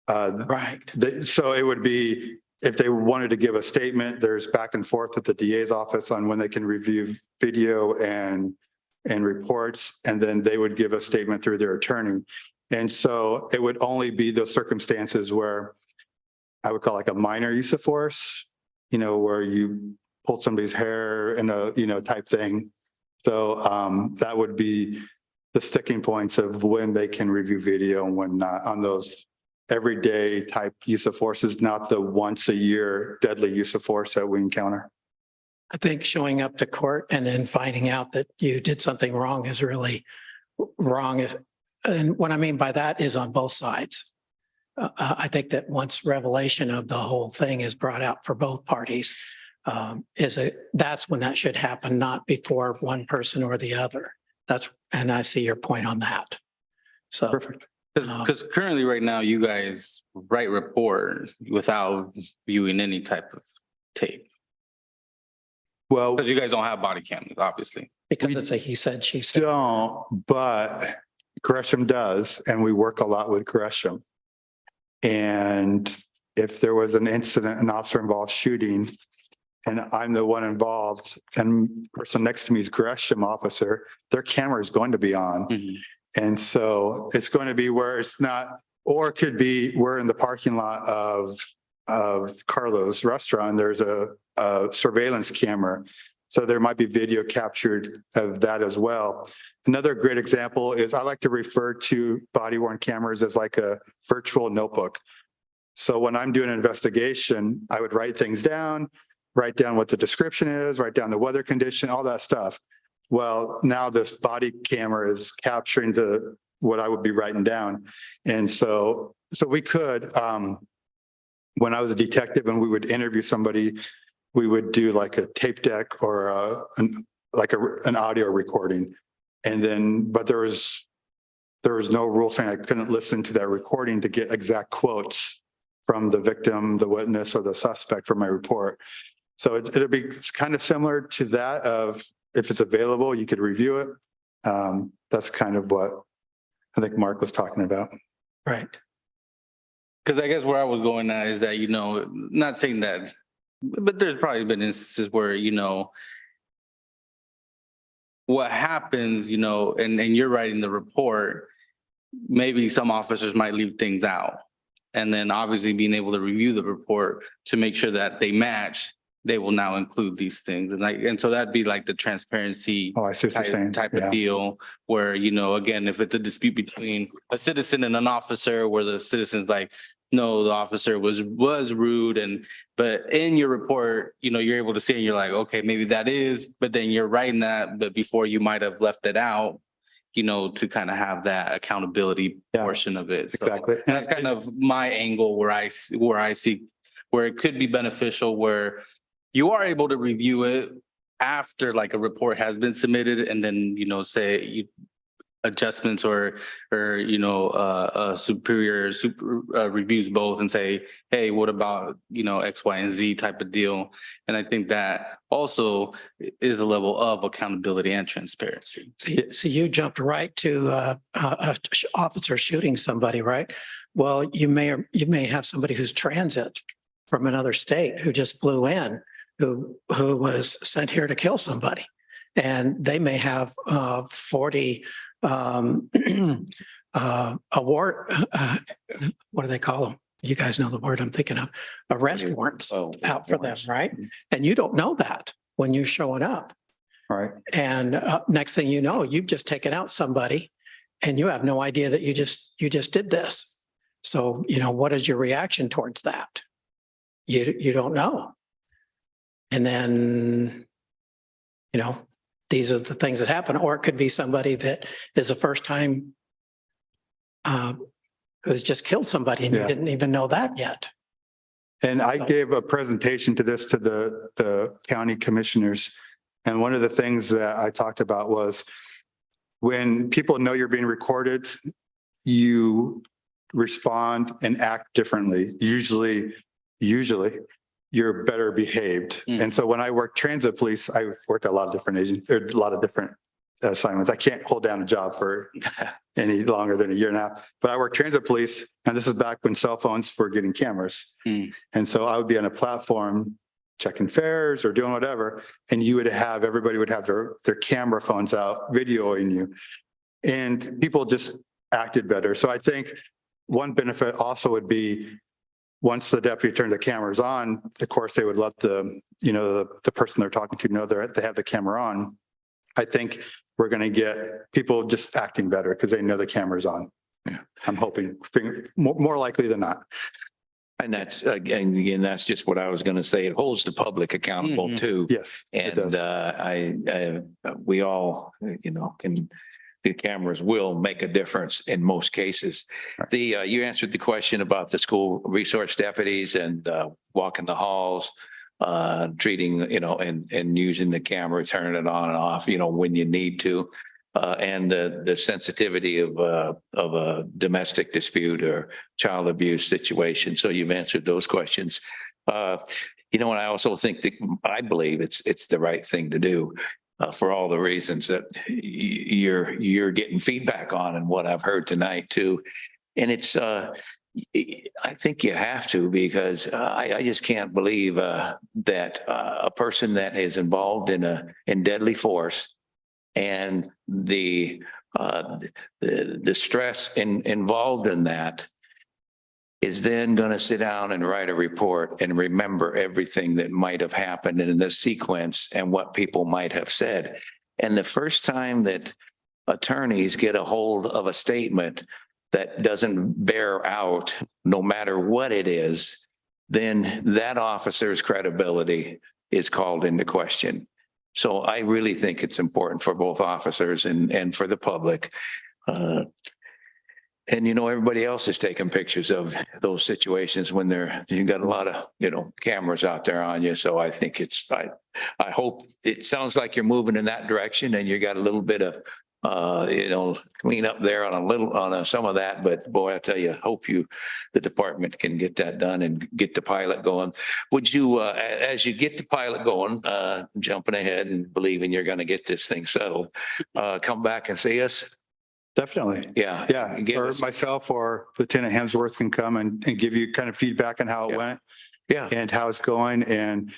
Right. So it would be, if they wanted to give a statement, there's back and forth at the DA's office on when they can review video and reports, and then they would give a statement through their attorney. And so it would only be those circumstances where I would call like a minor use of force, where you pulled somebody's hair in a, type thing. So that would be the sticking points of when they can review video and when not on those everyday type use of force is not the once a year deadly use of force that we encounter. I think showing up to court and then finding out that you did something wrong is really wrong. and what I mean by that is on both sides. I think that once revelation of the whole thing is brought out for both parties, that's when that should happen, not before one person or the other. And I see your point on that. So. Perfect. Because currently, right now, you guys write report without viewing any type of tape. Well, Because you guys don't have body cameras, obviously. Because it's a he said, she said. don't, but Gresham does, and we work a lot with Gresham. And if there was an incident, an officer involved shooting, and I'm the one involved, and the person next to me is Gresham officer, their camera is going to be on. Mhm. And so it's going to be where it's not, or it could be, we're in the parking lot of Carlo's restaurant, there's a surveillance camera. So there might be video captured of that as well. Another great example is I like to refer to body worn cameras as like a virtual notebook. So when I'm doing an investigation, I would write things down, write down what the description is, write down the weather condition, all that stuff. Well, now this body camera is capturing what I would be writing down. And so we could, when I was a detective and we would interview somebody, we would do like a tape deck or an audio recording. And then, but there was no rule saying I couldn't listen to that recording to get exact quotes from the victim, the witness, or the suspect for my report. So it'll be kind of similar to that of, if it's available, you could review it. That's kind of what I think Mark was talking about. Right. Because I guess where I was going at is that, not saying that, but there's probably been instances where, what happens, and you're writing the report, maybe some officers might leave things out. And then obviously being able to review the report to make sure that they match, they will now include these things. And so that'd be like the transparency Oh, I see what you're saying. type Yeah. of deal where, again, if it's a dispute between a citizen and an officer where the citizen's like, no, the officer was rude. But in your report, you're able to see and you're like, okay, maybe that is, but then you're writing that, but before you might have left it out, to kind of have that accountability Yeah. portion of it. So Exactly. And that's kind of my angle where I see where it could be beneficial, where you are able to review it after like a report has been submitted and then, say adjustments or superior reviews both and say, hey, what about, X, Y, and Z type of deal. And I think that also is a level of accountability and transparency. So you jumped right to a officer shooting somebody, right? Well, you may have somebody who's transit from another state who just flew in, who was sent here to kill somebody. And they may have 40 award, what do they call them? You guys know the word I'm thinking of, arrest warrants out for them, right? And you don't know that when you're showing up. all right. And next thing you know, you've just taken out somebody and you have no idea that you just did this. So, what is your reaction towards that? You don't know. And then, these are the things that happen, or it could be somebody that is a first time who's just killed somebody and you Yeah. didn't even know that yet. And I So- gave a presentation to the county commissioners. And one of the things that I talked about was when people know you're being recorded, you respond and act differently. Usually you're better behaved. Mm. And so when I worked transit police, I worked at a lot of different agents, or a lot of different assignments. I can't hold down a job for any longer than a year and a half, but I worked transit police, and this is back when cell phones were getting cameras. Mm. And so I would be on a platform checking fares or doing whatever, and everybody would have their camera phones out videoing you. And people just acted better. So I think one benefit also would be once the deputy turned the cameras on, of course, they would let the person they're talking to know they have the camera on. I think we're going to get people just acting better because they know the camera's on. Yeah. I'm hoping more likely than not. And that's, again, that's just what I was going to say. It holds the public accountable Mhm. too. Yes, it And does. we all, can the cameras will make a difference in most cases. You answered the question about the school resource deputies and walking the halls, treating, and using the camera, turning it on and off, when you need to. And the sensitivity of a domestic dispute or child abuse situation. So you've answered those questions. And I also think that I believe it's the right thing to do for all the reasons that you're getting feedback on and what I've heard tonight too. And it's I think you have to, because I just can't believe that a person that is involved in deadly force and the stress involved in that is then going to sit down and write a report and remember everything that might have happened in the sequence and what people might have said. And the first time that attorneys get a hold of a statement that doesn't bear out, no matter what it is, then that officer's credibility is called into question. So I really think it's important for both officers and for the public. And everybody else is taking pictures of those situations when you got a lot of, cameras out there on you. So I think I hope it sounds like you're moving in that direction and you got a little bit of, clean up there on some of that. But boy, I tell you, I hope the department can get that done and get the pilot going. Would you, as you get the pilot going, jumping ahead and believing you're going to get this thing settled, come back and see us? Definitely. Yeah. Yeah, or myself or Lieutenant Hemsworth can come and give you kind of feedback on how it went. Yeah. And how it's going. And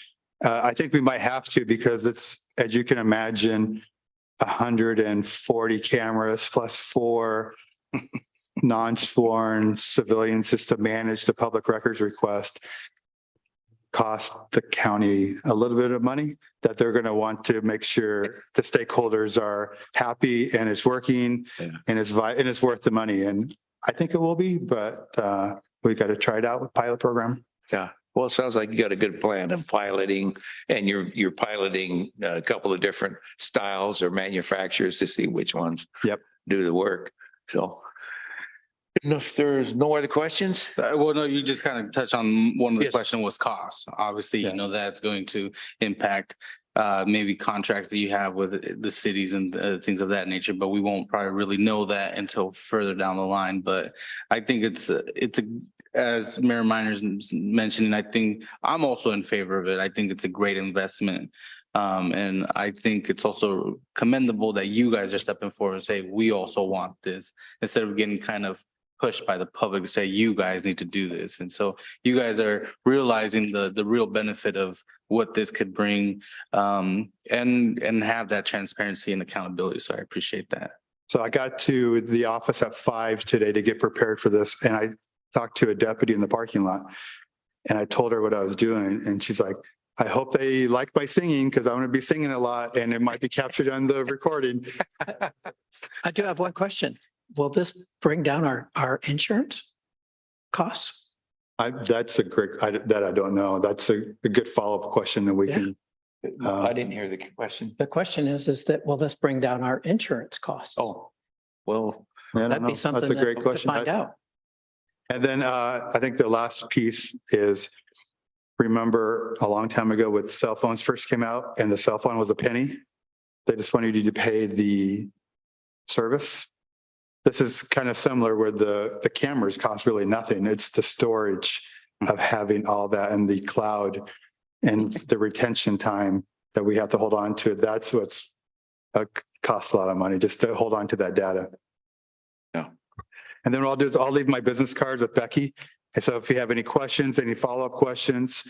I think we might have to, because it's, as you can imagine, 140 cameras plus 4 non-sworn civilians just to manage the public records request cost the county a little bit of money that they're going to want to make sure the stakeholders are happy and it's working and it's worth the money. And I think it will be, but we got to try it out with pilot program. Yeah. Well, it sounds like you got a good plan of piloting, and you're piloting a couple of different styles or manufacturers to see which ones do the work. So if there's no other questions. Well, no, you just kind of touched on one of the Yes. questions was cost. Obviously, Yeah. that's going to impact maybe contracts that you have with the cities and things of that nature, but we won't probably really know that until further down the line. But I think it's as Mayor Minor's mentioning, I think I'm also in favor of it. I think it's a great investment. And I think it's also commendable that you guys are stepping forward and say, we also want this, instead of getting kind of pushed by the public to say, you guys need to do this. And so you guys are realizing the real benefit of what this could bring, and have that transparency and accountability. So I appreciate that. So I got to the office at 5 today to get prepared for this. And I talked to a deputy in the parking lot and I told her what I was doing. And she's like, I hope they like my singing, because I'm going to be singing a lot and it might be captured on the recording. I do have one question. Will this bring down our insurance costs? That's a great, that I don't know. That's a good follow-up question that we can. I didn't hear the question. The question is that will this bring down our insurance costs? Oh, well, I don't That'd know. be something That's a that great to question. find out. And then I think the last piece is, remember a long time ago when cell phones first came out and the cell phone was a penny? They just wanted you to pay the service. This is kind of similar where the cameras cost really nothing. It's the storage of having all that in the cloud and the retention time that we have to hold on to. That's what's costs a lot of money, just to hold on to that data. Yeah. And then what I'll do is I'll leave my business cards with Becky. And so if you have any questions, any follow-up questions,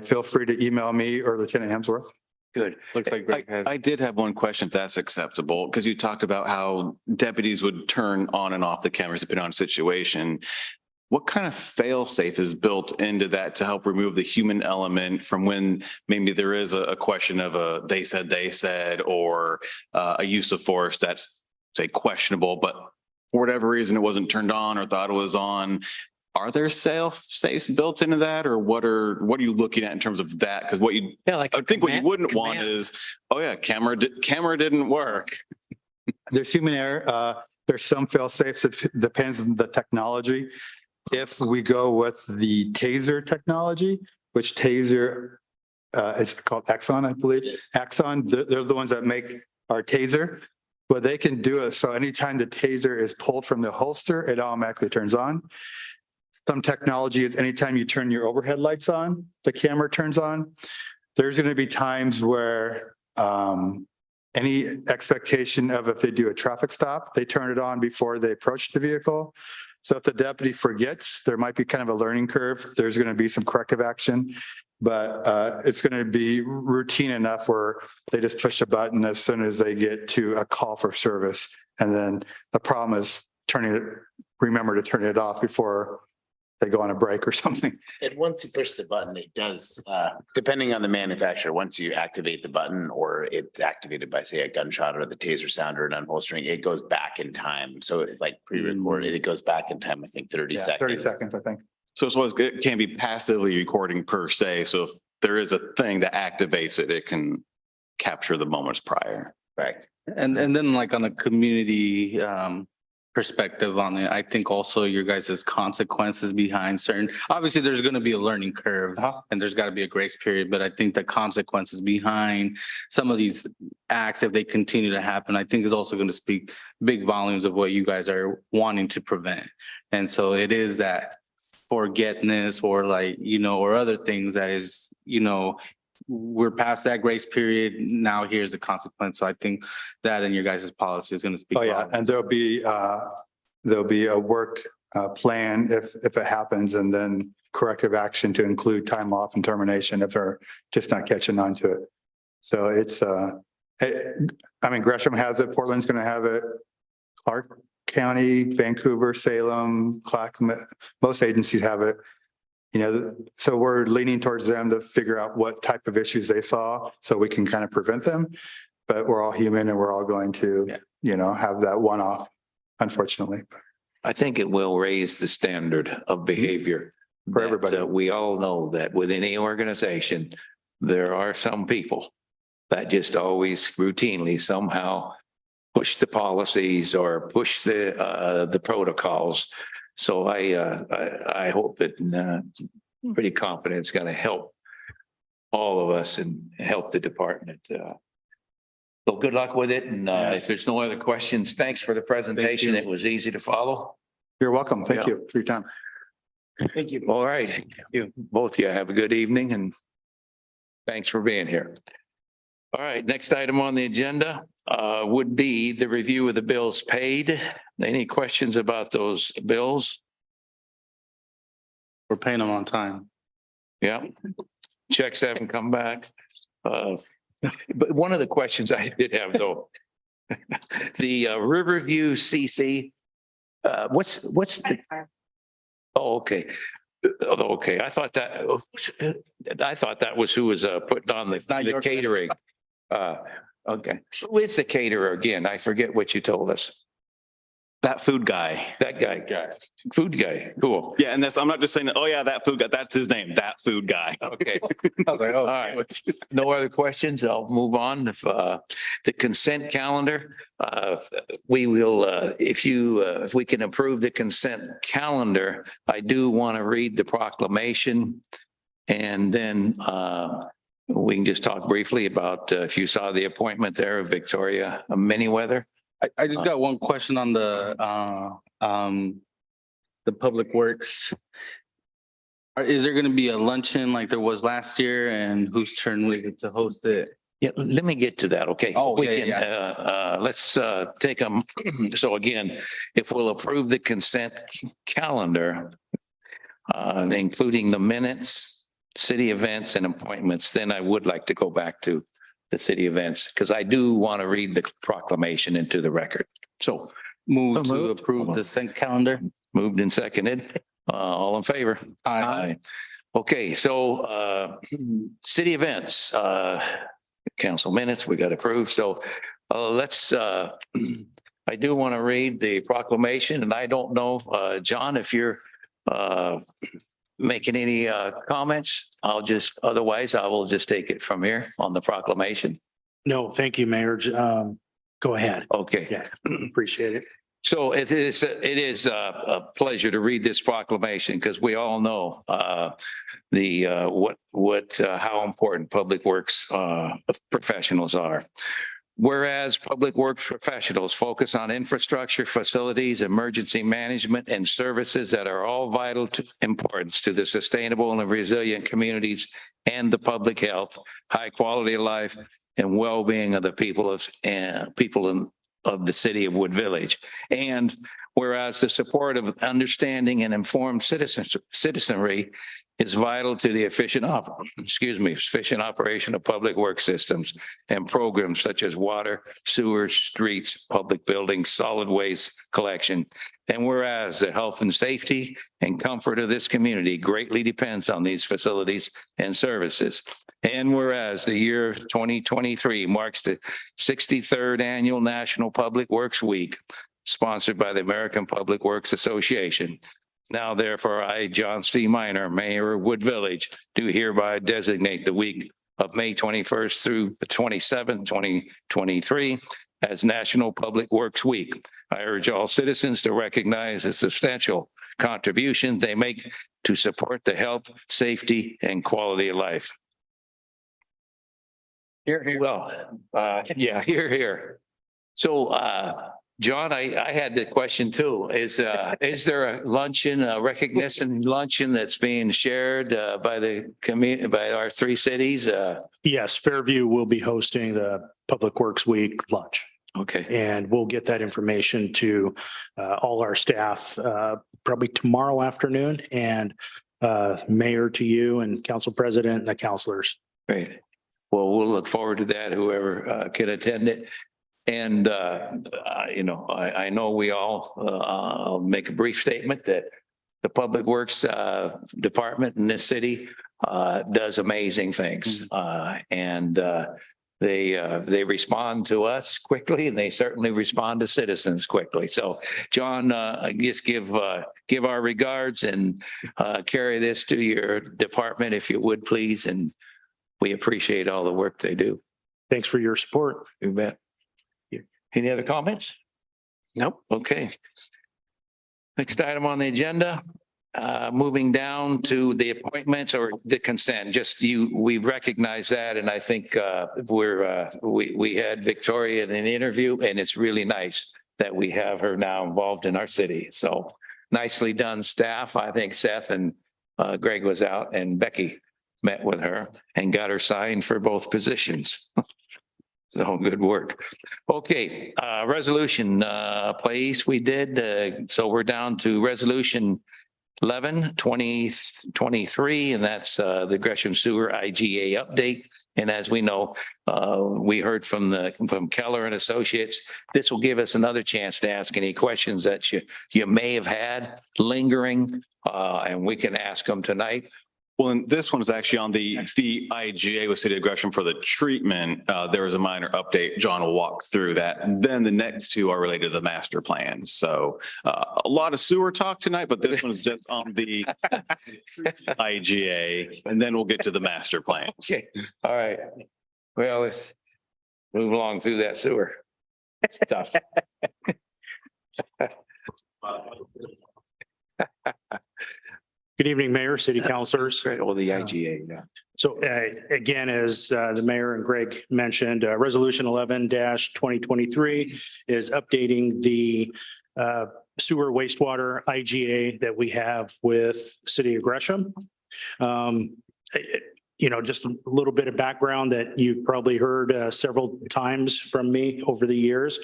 feel free to email me or Lieutenant Hemsworth. good. Looks like Greg has. I did have one question, if that's acceptable, because you talked about how deputies would turn on and off the cameras depending on the situation. What kind of fail-safe is built into that to help remove the human element from when maybe there is a question of a they said, or a use of force that's, say, questionable, but for whatever reason it wasn't turned on or thought it was on? Are there safes built into that, or what are you looking at in terms of that? Because Yeah, like I think what you wouldn't want command. is, oh yeah, camera didn't work. there's human error. There's some fail safes. It depends on the technology. If we go with the TASER technology, which TASER it's called Axon, I believe. Axon, they're the ones that make our TASER, but they can do it. So anytime the TASER is pulled from the holster, it automatically turns on. Some technology is anytime you turn your overhead lights on, the camera turns on. There's going to be times where any expectation of if they do a traffic stop, they turn it on before they approach the vehicle. So if the deputy forgets, there might be kind of a learning curve. There's going to be some corrective action, but it's going to be routine enough where they just push a button as soon as they get to a call for service. And then the problem is remember to turn it off before they go on a break or something. And once you push the button, it does, depending on the manufacturer, once you activate the button or it's activated by, say, a gunshot or the taser sound or an unholstering, it goes back in time. So like pre-recorded, it goes back in time, I think 30 Yeah, seconds. 30 seconds, I think. So as well as it can be passively recording per se. So if there is a thing that activates it, it can capture the moments prior. Correct. And then like on a community perspective on it, I think also your guys' consequences behind certain, obviously there's going to be a learning curve and there's got to be a grace period, but I think the consequences behind some of these acts, if they continue to happen, I think is also going to speak big volumes of what you guys are wanting to prevent. And so it is that forgetness or like, or other things that is, we're past that grace period. Now here's the consequence. So I think that in your guys' policy is going to speak. Oh, yeah. volumes. And there'll be a work plan if it happens, and then corrective action to include time off and termination if they're just not catching on to it. So it's Gresham has it, Portland's going to have it, Clark County, Vancouver, Salem, Clackamas, most agencies have it. So we're leaning towards them to figure out what type of issues they saw so we can kind of prevent them. But we're all human and we're all going to, have that one-off, unfortunately. I think it will raise the standard of behavior. For everybody. That, we all know that within any organization, there are some people that just always routinely somehow push the policies or push the protocols. So I hope that pretty confident it's going to help all of us and help the department. So good luck with it. And if there's no other questions, thanks for the presentation. It was easy to follow. You're welcome. Thank Yeah. you for your time. Thank you. All right. You both of you have a good evening and thanks for being here. All right, next item on the agenda would be the review of the bills paid. Any questions about those bills? We're paying them on time. Yeah. Checks haven't come back. But one of the questions I did have though, the Riverview CC, what's the, oh, okay. Okay, I thought that was who was putting on the catering. Okay, who is the caterer again? I forget what you told us. That food guy. That guy, food guy, cool. Yeah, and I'm not just saying that, oh yeah, that food guy, that's his name, that food guy. Okay, I was like, all oh, right. No other questions. I'll move on. If the consent calendar, we will, if we can approve the consent calendar, I do want to read the proclamation. And then we can just talk briefly about if you saw the appointment there of Victoria Manyweather. I just got one question on the Public Works. Is there going to be a luncheon like there was last year, and whose turn was it to host it? Yeah, let me get to that, okay? Oh, We yeah, can, let's take them. So again, if we'll approve the consent calendar, including the minutes, city events and appointments, then I would like to go back to the city events because I do want to read the proclamation into the record. So Move So to moved. approve the consent calendar. moved and seconded, all in favor? Aye. Okay, so city events, council minutes, we got approved. So let's, I do want to read the proclamation and I don't know, John, if you're making any comments, otherwise I will just take it from here on the proclamation. No, thank you, Mayor. go ahead. Okay. Yeah, appreciate it. So it is a pleasure to read this proclamation because we all know how important public works professionals are. Whereas public works professionals focus on infrastructure, facilities, emergency management, and services that are all vital to importance to the sustainable and resilient communities and the public health, high quality of life, and well-being of the people of the city of Wood Village. And whereas the support of understanding and informed citizenry is vital to the efficient operation of public work systems and programs such as water, sewers, streets, public buildings, solid waste collection. And whereas the health and safety and comfort of this community greatly depends on these facilities and services. And whereas the year 2023 marks the 63rd annual National Public Works Week, sponsored by the American Public Works Association. Now, therefore, I, John C. Minor, Mayor of Wood Village, do hereby designate the week of May 21st through the 27th, 2023 as National Public Works Week. I urge all citizens to recognize the substantial contributions they make to support the health, safety, and quality of life. Here. Well, yeah, here. So, John, I had the question too. Is there a luncheon, a recognition luncheon that's being shared by the community, by our three cities? Yes, Fairview will be hosting the Public Works Week lunch. Okay. And we'll get that information to all our staff probably tomorrow afternoon, and mayor to you and council president and the councilors. Great. Well, we'll look forward to that, whoever can attend it. And, I know we all, I'll make a brief statement that the Public Works Department in this city does amazing things. They respond to us quickly, and they certainly respond to citizens quickly. So, John, I guess give our regards and carry this to your department, if you would, please. And we appreciate all the work they do. Thanks for your support. You bet. Any other comments? Nope. Okay. Next item on the agenda, moving down to the appointments or the consent, we recognize that. And I think we had Victoria in an interview, and it's really nice that we have her now involved in our city. So nicely done, staff. I think Seth and Greg was out, and Becky met with her and got her signed for both positions. So good work. Okay, resolution, place we did. So we're down to resolution 11/2023, and that's the Gresham Sewer IGA update. And as we know, we heard from Keller and Associates. This will give us another chance to ask any questions that you may have had lingering, and we can ask them tonight. Well, and this one is actually on the IGA with City of Gresham for the treatment. There was a minor update. John will walk through that. Then the next two are related to the master plan. So a lot of sewer talk tonight, but this one's just on the IGA, and then we'll get to the master plans. Okay, all right. Well, let's move along through that sewer stuff. Good evening, Mayor, City Councilors. Great. Oh, the IGA, yeah. So again, as the mayor and Greg mentioned, Resolution 11-2023 is updating the sewer wastewater IGA that we have with City of Gresham. Just a little bit of background that you've probably heard several times from me over the years.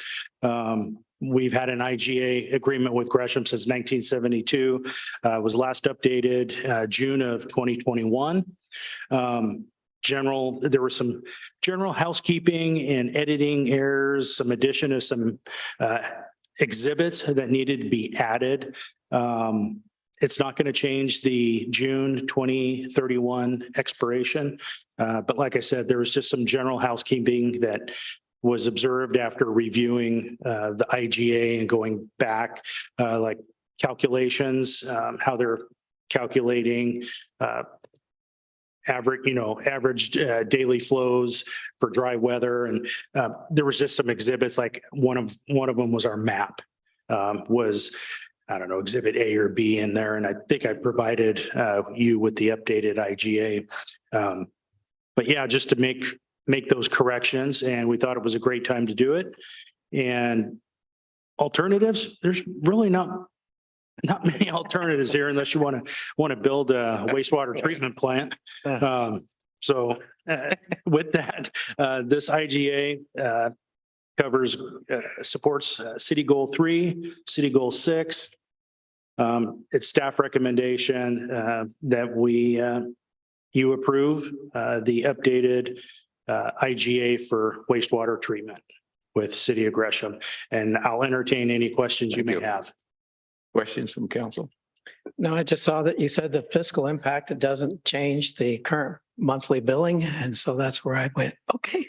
We've had an IGA agreement with Gresham since 1972. Was last updated June of 2021. There were some general housekeeping and editing errors, some addition of some exhibits that needed to be added. It's not going to change the June 2031 expiration. But like I said, there was just some general housekeeping that was observed after reviewing the IGA and going back, like calculations, how they're calculating averaged daily flows for dry weather. And there was just some exhibits, like one of them was our map, was, I don't know, exhibit A or B in there. And I think I provided you with the updated IGA. But yeah, just to make those corrections. And we thought it was a great time to do it. And alternatives, there's really not many alternatives here unless you want to build a wastewater treatment plant. So with that, this IGA covers, supports City Goal 3, City Goal 6. It's staff recommendation that you approve the updated IGA for wastewater treatment with City of Gresham. And I'll entertain any questions you may have. Questions from council? No, I just saw that you said the fiscal impact, it doesn't change the current monthly billing. And so that's where I went, okay.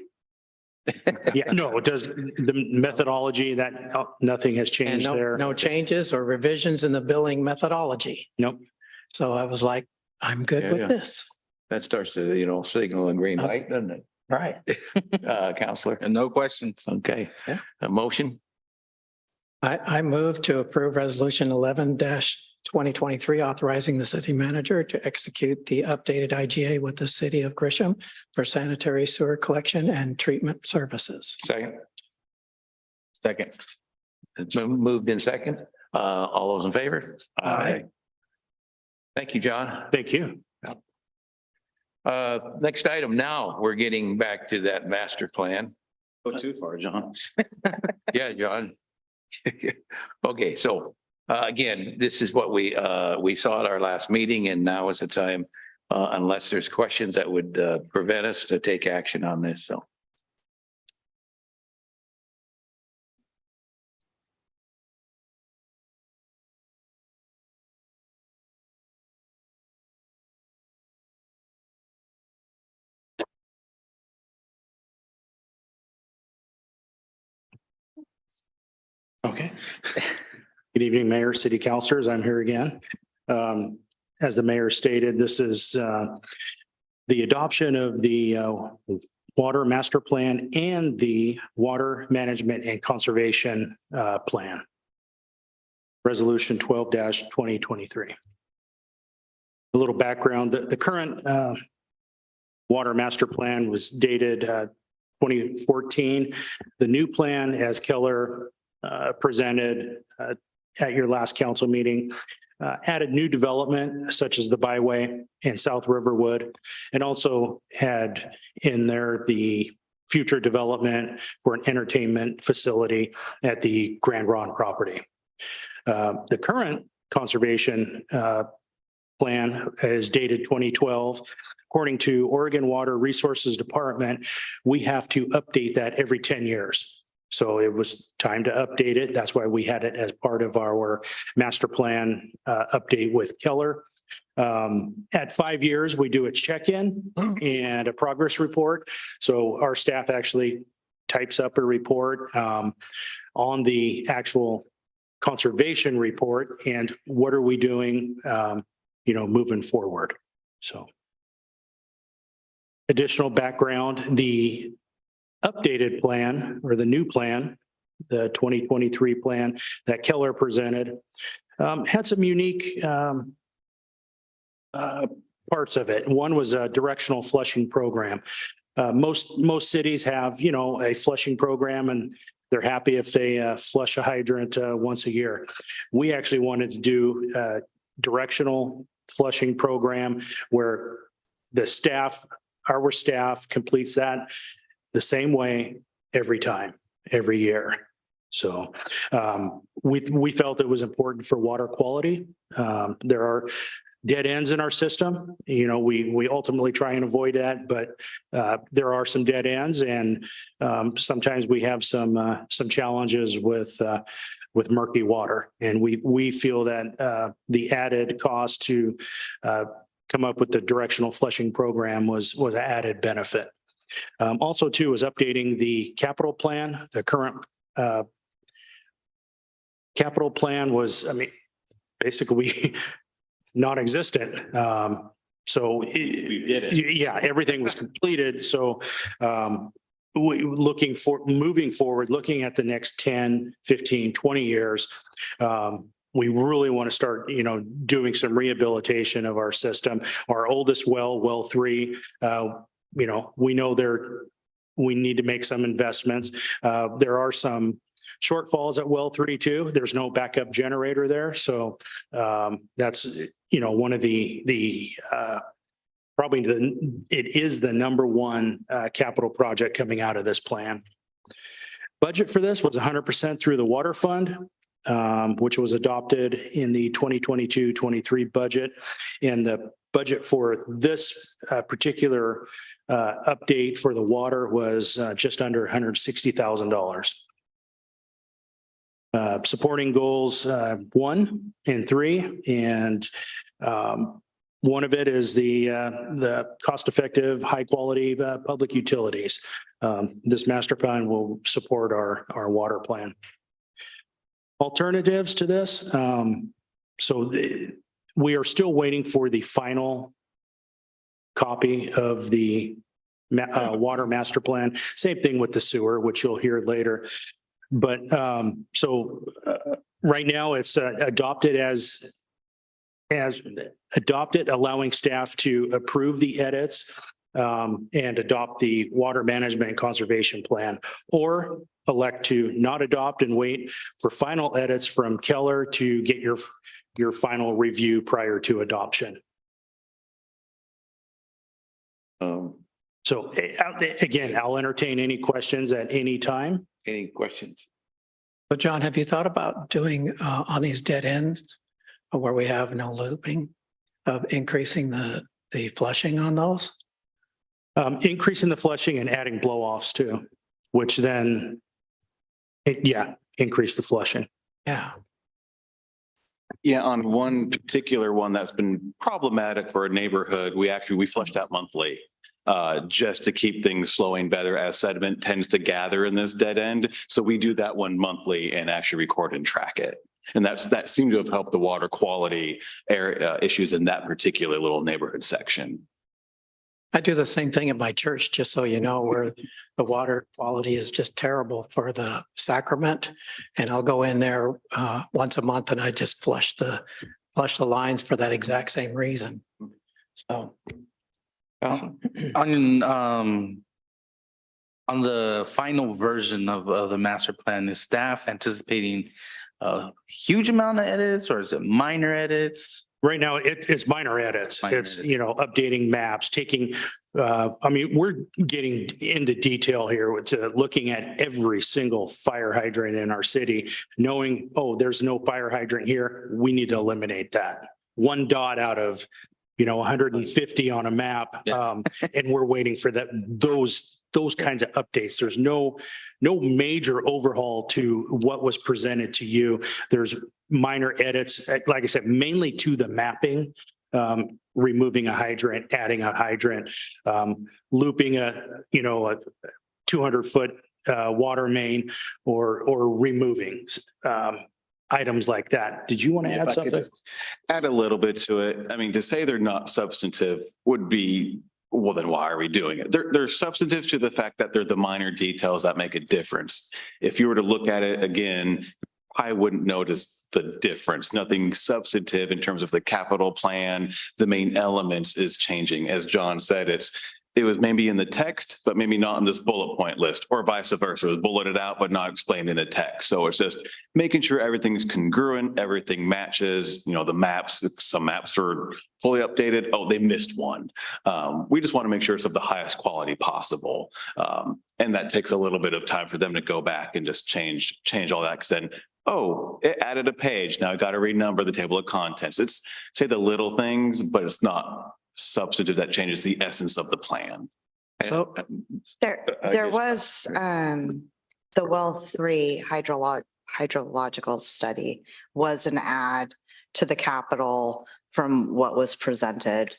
Yeah, no, it does. The methodology that nothing has And changed there. no changes or revisions in the billing methodology. Nope. So I was like, I'm good Yeah, with yeah. this. That starts to, signal a green light, doesn't it? Right. Counselor? And no questions. Okay. Yeah. A motion? I move to approve resolution 11-2023, authorizing the city manager to execute the updated IGA with the city of Grisham for sanitary sewer collection and treatment services. Second? Second. It's been moved in second. All those in favor? Aye. Thank you, John. Thank you. Next item now, we're getting back to that master plan. Go too far, John. Yeah, John. Okay, so again, this is what we saw at our last meeting, and now is the time, unless there's questions that would prevent us to take action on this, so. Okay. Good evening, Mayor, City Councilors. I'm here again. As the mayor stated, this is the adoption of the Water Master Plan and the Water Management and Conservation Plan. Resolution 12-2023. A little background, the current Water Master Plan was dated 2014. The new plan, as Keller presented at your last council meeting, added new development such as the byway and South Riverwood, and also had in there the future development for an entertainment facility at the Grand Ron property. The current conservation plan is dated 2012. According to Oregon Water Resources Department, we have to update that every 10 years. So it was time to update it. That's why we had it as part of our master plan update with Keller. At 5 years, we do a check-in and a progress report. So our staff actually types up a report on the actual conservation report and what are we doing, moving forward. So additional background, the updated plan or the new plan, the 2023 plan that Keller presented, had some unique parts of it. One was a directional flushing program. Most cities have, a flushing program and they're happy if they flush a hydrant once a year. We actually wanted to do a directional flushing program where our staff completes that the same way every time, every year. So we felt it was important for water quality. There are dead ends in our system. We ultimately try and avoid that, but there are some dead ends, and sometimes we have some challenges with murky water. And we feel that the added cost to come up with the directional flushing program was an added benefit. Also, too, was updating the capital plan. The current capital plan was, basically non-existent. So. We did it. Yeah, everything was completed. So moving forward, looking at the next 10, 15, 20 years, we really want to start, doing some rehabilitation of our system. Our oldest well 3, we know we need to make some investments. There are some shortfalls at well 3 too. There's no backup generator there. So that's, one of the it is the number one capital project coming out of this plan. Budget for this was 100% through the water fund, which was adopted in the 2022-23 budget. And the budget for this particular update for the water was just under $160,000. Supporting goals 1 and 3, and one of it is the cost-effective, high-quality public utilities. This master plan will support our water plan. Alternatives to this. We are still waiting for the final copy of the water master plan. Same thing with the sewer, which you'll hear later. But right now it's adopted as adopted, allowing staff to approve the edits and adopt the water management and conservation plan, or elect to not adopt and wait for final edits from Keller to get your final review prior to adoption. So again, I'll entertain any questions at any time. Any questions? So John, have you thought about doing on these dead ends where we have no looping, of increasing the flushing on those? Increasing the flushing and adding blow-offs too, which then, increase the flushing. Yeah. Yeah, on one particular one that's been problematic for a neighborhood, we flushed out monthly. Just to keep things flowing better as sediment tends to gather in this dead end. So we do that one monthly and actually record and track it. And that seemed to have helped the water quality issues in that particular little neighborhood section. I do the same thing at my church, just so you know, where the water quality is just terrible for the sacrament. And I'll go in there once a month and I just flush the lines for that exact same reason. So. Awesome. On the final version of the master plan, is staff anticipating a huge amount of edits, or is it minor edits? Right now, it's minor edits. It's, updating maps, taking, we're getting into detail here to looking at every single fire hydrant in our city, knowing, there's no fire hydrant here. We need to eliminate that. One dot out of 150 on a map. And we're waiting for those kinds of updates. There's no major overhaul to what was presented to you. There's minor edits, like I said, mainly to the mapping, removing a hydrant, adding a hydrant, looping a 200-foot water main, or removing items like that. Did you want to add something? Add a little bit to it. I mean, to say they're not substantive would be, well, then why are we doing it? They're substantive to the fact that they're the minor details that make a difference. If you were to look at it again, I wouldn't notice the difference. Nothing substantive in terms of the capital plan. The main elements is changing. As John said, it was maybe in the text, but maybe not in this bullet point list, or vice versa. It was bulleted out, but not explained in the text. So it's just making sure everything's congruent, everything matches, the maps, some maps are fully updated. Oh, they missed one. We just want to make sure it's of the highest quality possible. And that takes a little bit of time for them to go back and just change all that. Because then, it added a page. Now I got to renumber the table of contents. It's say the little things, but it's not substantive that changes the essence of the plan. So There was the well 3 hydrological study was an add to the capital from what was presented.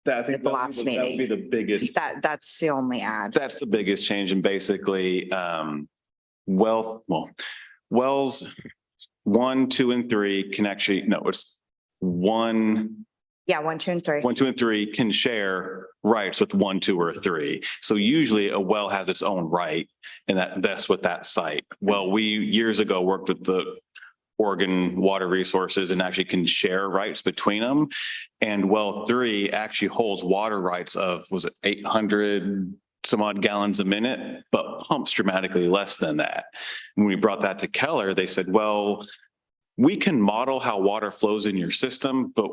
I think The last that would be the biggest. That's the only add. That's the biggest change. And basically, wells 1, 2, and 3 can actually, it's 1, Yeah, 1, 2, and 3. 1, 2, and 3 can share rights with 1, 2, or 3. So usually a well has its own right and that vests with that site. Well, we years ago worked with the Oregon Water Resources and actually can share rights between them. And well 3 actually holds water rights of, was it 800 some odd gallons a minute, but pumps dramatically less than that. When we brought that to Keller, they said, well, we can model how water flows in your system, but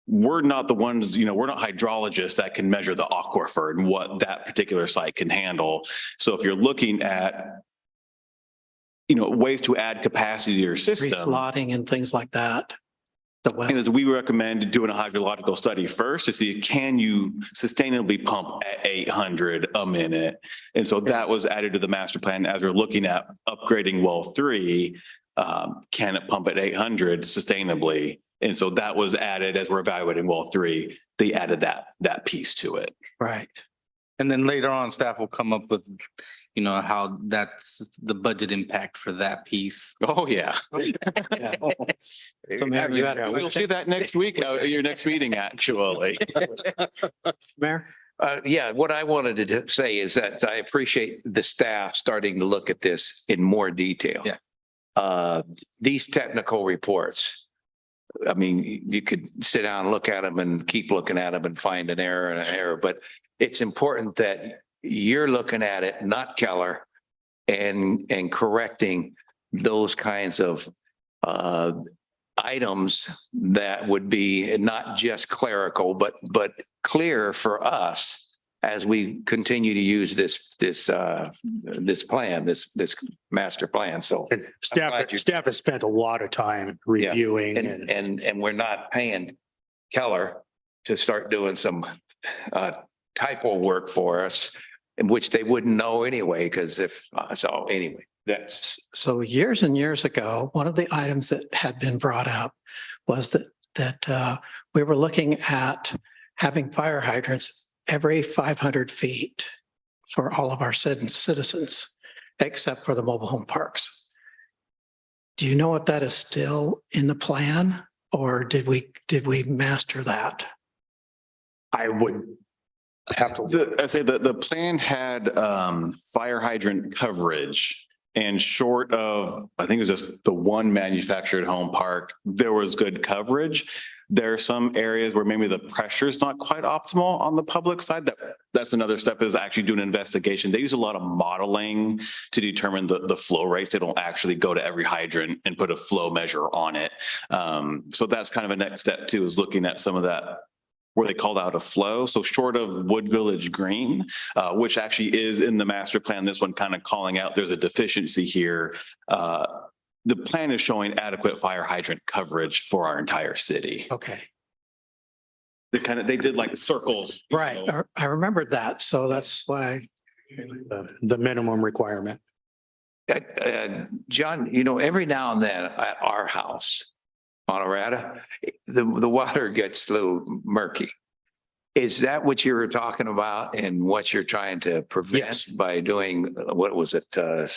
we're not the ones, we're not hydrologists that can measure the aquifer and what that particular site can handle. So if you're looking at, ways to add capacity to your system, Reslotting and things like that. The well. and as we recommend doing a hydrological study first to see, can you sustainably pump at 800 a minute? And so that was added to the master plan as we're looking at upgrading well 3. Can it pump at 800 sustainably? And so that was added as we're evaluating well 3. They added that piece to it. Right. And then later on, staff will come up with, how that's the budget impact for that piece. Oh, yeah. Yeah. So Mayor, you had a We'll see that next week, your next meeting, actually. Mayor? Yeah, what I wanted to say is that I appreciate the staff starting to look at this in more detail. Yeah. These technical reports, I mean, you could sit down and look at them and keep looking at them and find an error and an error, but it's important that you're looking at it, not Keller, and correcting those kinds of items that would be not just clerical, but clear for us as we continue to use this plan, this master plan. So And staff has spent a lot of time reviewing and we're not paying Keller to start doing some typo work for us, in which they wouldn't know anyway, because so anyway, that's. So years and years ago, one of the items that had been brought up was that we were looking at having fire hydrants every 500 feet for all of our citizens, except for the mobile home parks. Do you know if that is still in the plan, or did we master that? I would have to. I say the plan had fire hydrant coverage, and short of, I think it was just the one manufactured home park, there was good coverage. There are some areas where maybe the pressure is not quite optimal on the public side. That's another step, is actually doing an investigation. They use a lot of modeling to determine the flow rates. They don't actually go to every hydrant and put a flow measure on it. So that's kind of a next step too, is looking at some of that where they called out a flow. So short of Wood Village Green, which actually is in the master plan, this one kind of calling out there's a deficiency here. The plan is showing adequate fire hydrant coverage for our entire city. Okay, They did like circles. right. I remembered that. So that's why. The minimum requirement. John, every now and then at our house, Honorata, the water gets a little murky. Is that what you were talking about and what you're trying to prevent Yes. by doing, what was it?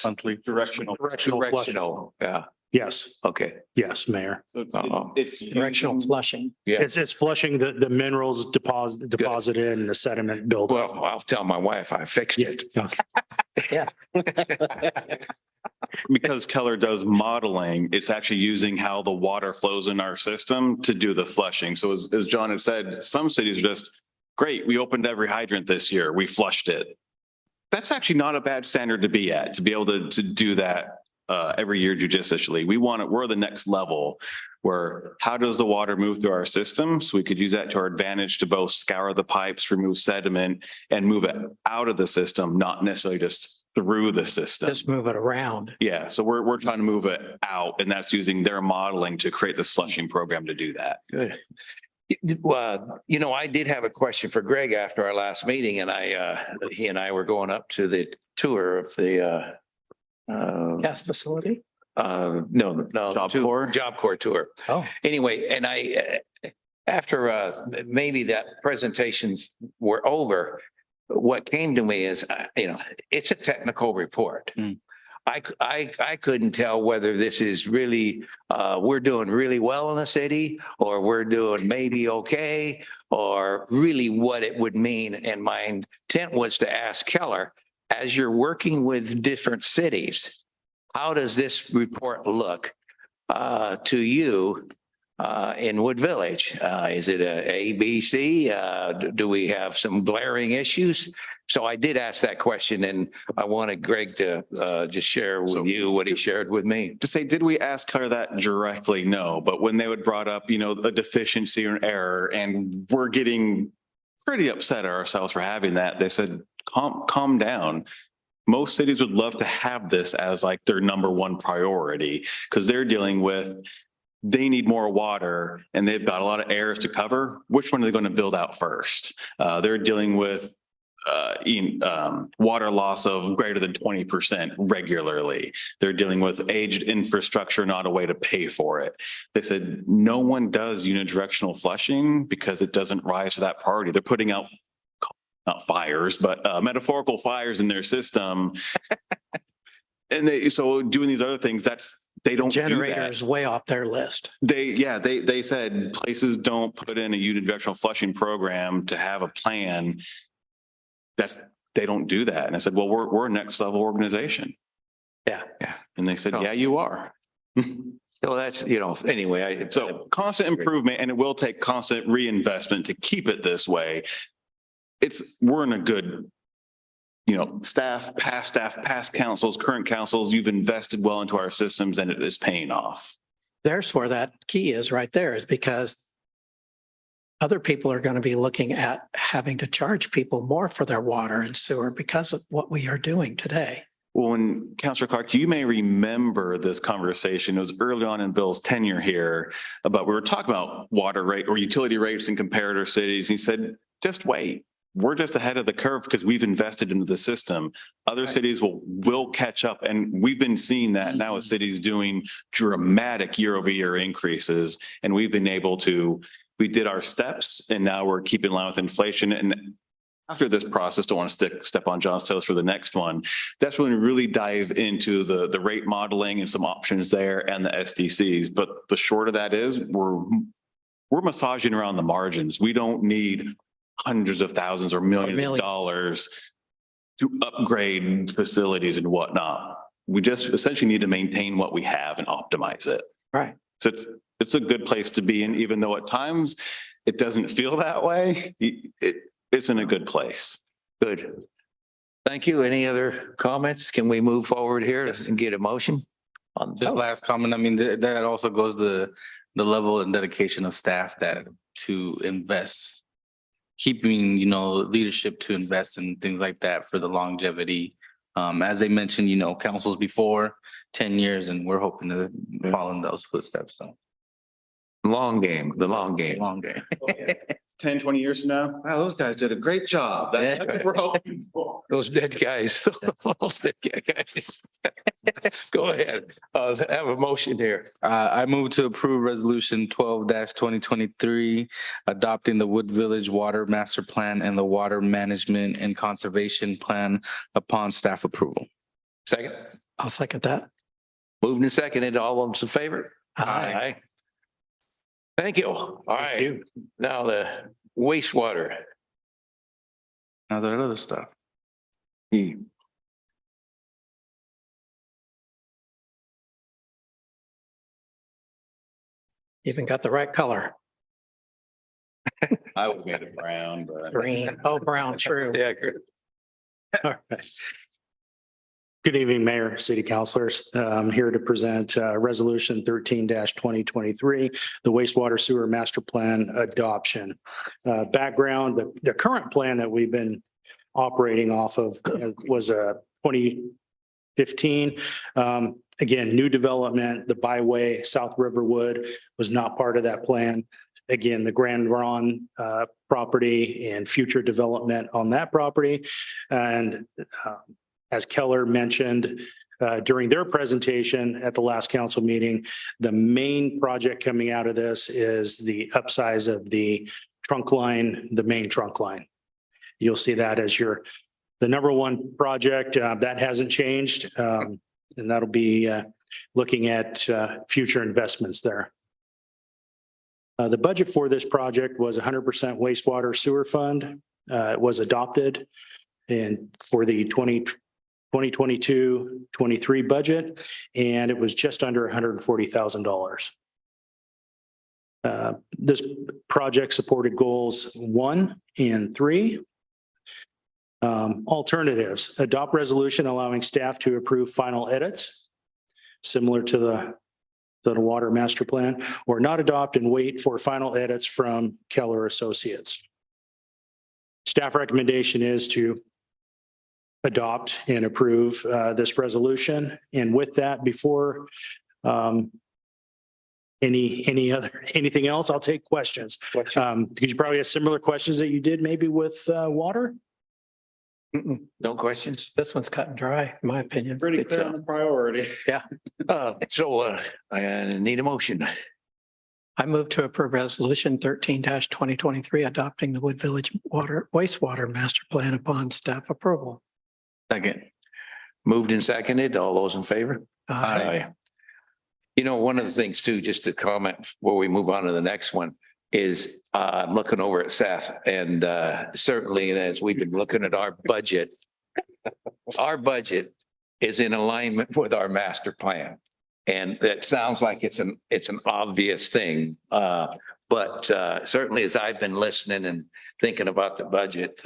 Monthly Directional. Directional, yeah, Yes, okay. yes, Mayor. It's Directional flushing. Yeah. It's flushing the minerals deposited and the sediment buildup. Well, I'll tell my wife I fixed it. Okay. Because Keller does modeling, it's actually using how the water flows in our system to do the flushing. So as John had said, some cities are just, great, we opened every hydrant this year, we flushed it. That's actually not a bad standard to be at, to be able to do that every year judiciously. We're the next level where how does the water move through our system? So we could use that to our advantage to both scour the pipes, remove sediment, and move it out of the system, not necessarily just through the system. Just move it around. Yeah, so we're trying to move it out, and that's using their modeling to create this flushing program to do that. Good. Well, I did have a question for Greg after our last meeting, and he and I were going up to the tour of the Gas facility? no, Job Corps? Job Corps tour. Oh. Anyway, and after maybe that presentations were over, what came to me is, it's a technical report. Mm. I couldn't tell whether this is really, we're doing really well in the city or we're doing maybe okay, or really what it would mean. And my intent was to ask Keller, as you're working with different cities, how does this report look to you in Wood Village? Is it a B, C? Do we have some glaring issues? So I did ask that question, and I wanted Greg to just share with you what he shared with me. To say, did we ask her that directly? No, but when they would brought up, a deficiency or an error, and we're getting pretty upset at ourselves for having that, they said, calm down. Most cities would love to have this as like their number one priority because they're dealing with, they need more water and they've got a lot of areas to cover. Which one are they going to build out first? They're dealing with water loss of greater than 20% regularly. They're dealing with aged infrastructure, not a way to pay for it. They said no one does unidirectional flushing because it doesn't rise to that priority. They're putting out not fires, but metaphorical fires in their system. And so doing these other things, they don't do that. Generators way off their list. They said places don't put in a unidirectional flushing program to have a plan. They don't do that. And I said, well, we're a next level organization. Yeah. And they said, So- yeah, you are. So that's, anyway, So constant improvement, and it will take constant reinvestment to keep it this way. We're in a good, past councils, current councils, you've invested well into our systems and it is paying off. There's where that key is right there, is because other people are going to be looking at having to charge people more for their water and sewer because of what we are doing today. Well, when Councilor Clark, you may remember this conversation. It was early on in Bill's tenure here about, we were talking about water rate or utility rates in comparator cities. He said, just wait. We're just ahead of the curve because we've invested into the system. Other cities will catch up. And we've been seeing that now with cities doing dramatic year-over-year increases. And we've been able to, we did our steps and now we're keeping in line with inflation. And after this process, don't want to step on John's toes for the next one. That's when we really dive into the rate modeling and some options there and the SDCs. But the short of that is we're massaging around the margins. We don't need hundreds of thousands or millions of dollars to upgrade facilities and whatnot. We just essentially need to maintain what we have and optimize it. Right. So it's a good place to be in, even though at times it doesn't feel that way. It's in a good place. good. Thank you. Any other comments? Can we move forward here and get a motion? On Just last comment, I mean, that also goes the level and dedication of staff to invest, keeping, leadership to invest in things like that for the longevity. As they mentioned, councils before 10 years, and we're hoping to follow in those footsteps. So Long game, the long game. long game. 10, 20 years from now, wow, those guys did a great job. That's what we're hoping for. Those dead guys, those dead guys. Go ahead. Have a motion here. I move to approve resolution 12-2023, adopting the Wood Village Water Master Plan and the Water Management and Conservation Plan upon staff approval. Second, I'll second that. moved and seconded. All those in favor? Aye. Thank you. All right. Now the wastewater. Now that other stuff. Even got the right color. I would made it brown, but. Green. Oh, brown, true. Yeah, good. All right. Good evening, Mayor, City Councilors. I'm here to present Resolution 13-2023, the wastewater sewer master plan adoption. Background, the current plan that we've been operating off of was 2015. Again, new development, the byway, South Riverwood was not part of that plan. Again, the Grand Ron property and future development on that property. And as Keller mentioned during their presentation at the last council meeting, the main project coming out of this is the upsize of the trunk line, the main trunk line. You'll see that as the number one project. That hasn't changed. And that'll be looking at future investments there. The budget for this project was 100% wastewater sewer fund. It was adopted and for the 2022-23 budget, and it was just under $140,000. This project supported goals 1 and 3. Alternatives, adopt resolution allowing staff to approve final edits, similar to the water master plan, or not adopt and wait for final edits from Keller Associates. Staff recommendation is to adopt and approve this resolution. And with that, before anything else, I'll take questions. Because you probably have similar questions that you did maybe with water. No questions? This one's cut and dry, in my opinion. Pretty clear on the priority. I need a motion. I move to approve resolution 13-2023, adopting the Wood Village wastewater master plan upon staff approval. Second. Moved and seconded. All those in favor? Aye. You know, one of the things too, just to comment before we move on to the next one, is I'm looking over at Seth, and certainly as we've been looking at our budget is in alignment with our master plan. And that sounds like it's an obvious thing. But certainly as I've been listening and thinking about the budget,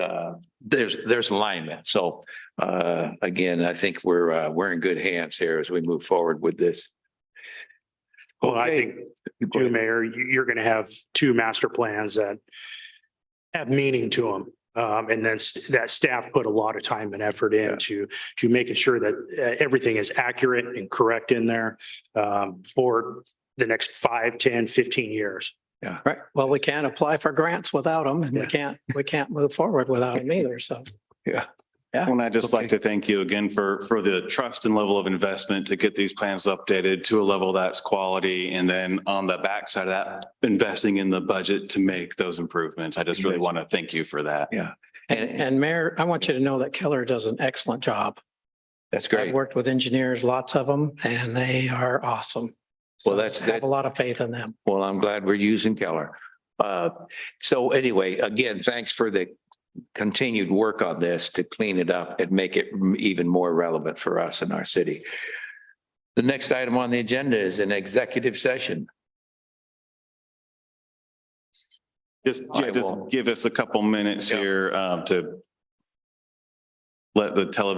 there's alignment. So again, I think we're in good hands here as we move forward with this. Well, I Okay. think, too, Mayor, you're going to have 2 master plans that have meaning to them. And then that staff put a lot of time and effort into making sure that everything is accurate and correct in there for the next 5, 10, 15 years. Right. Well, we can't apply for grants without them, and we can't move forward without them either. So. Yeah. And I'd just like to thank you again for the trust and level of investment to get these plans updated to a level that's quality. And then on the backside of that, investing in the budget to make those improvements. I just really want to thank you for that. Yeah. And Mayor, I want you to know that Keller does an excellent job. That's I've great. worked with engineers, lots of them, and they are awesome. Well, So that's- I have a lot of faith in them. Well, I'm glad we're using Keller. So anyway, again, thanks for the continued work on this to clean it up and make it even more relevant for us in our city. The next item on the agenda is an executive session. Just I will- give us a couple minutes Yeah. here to let the television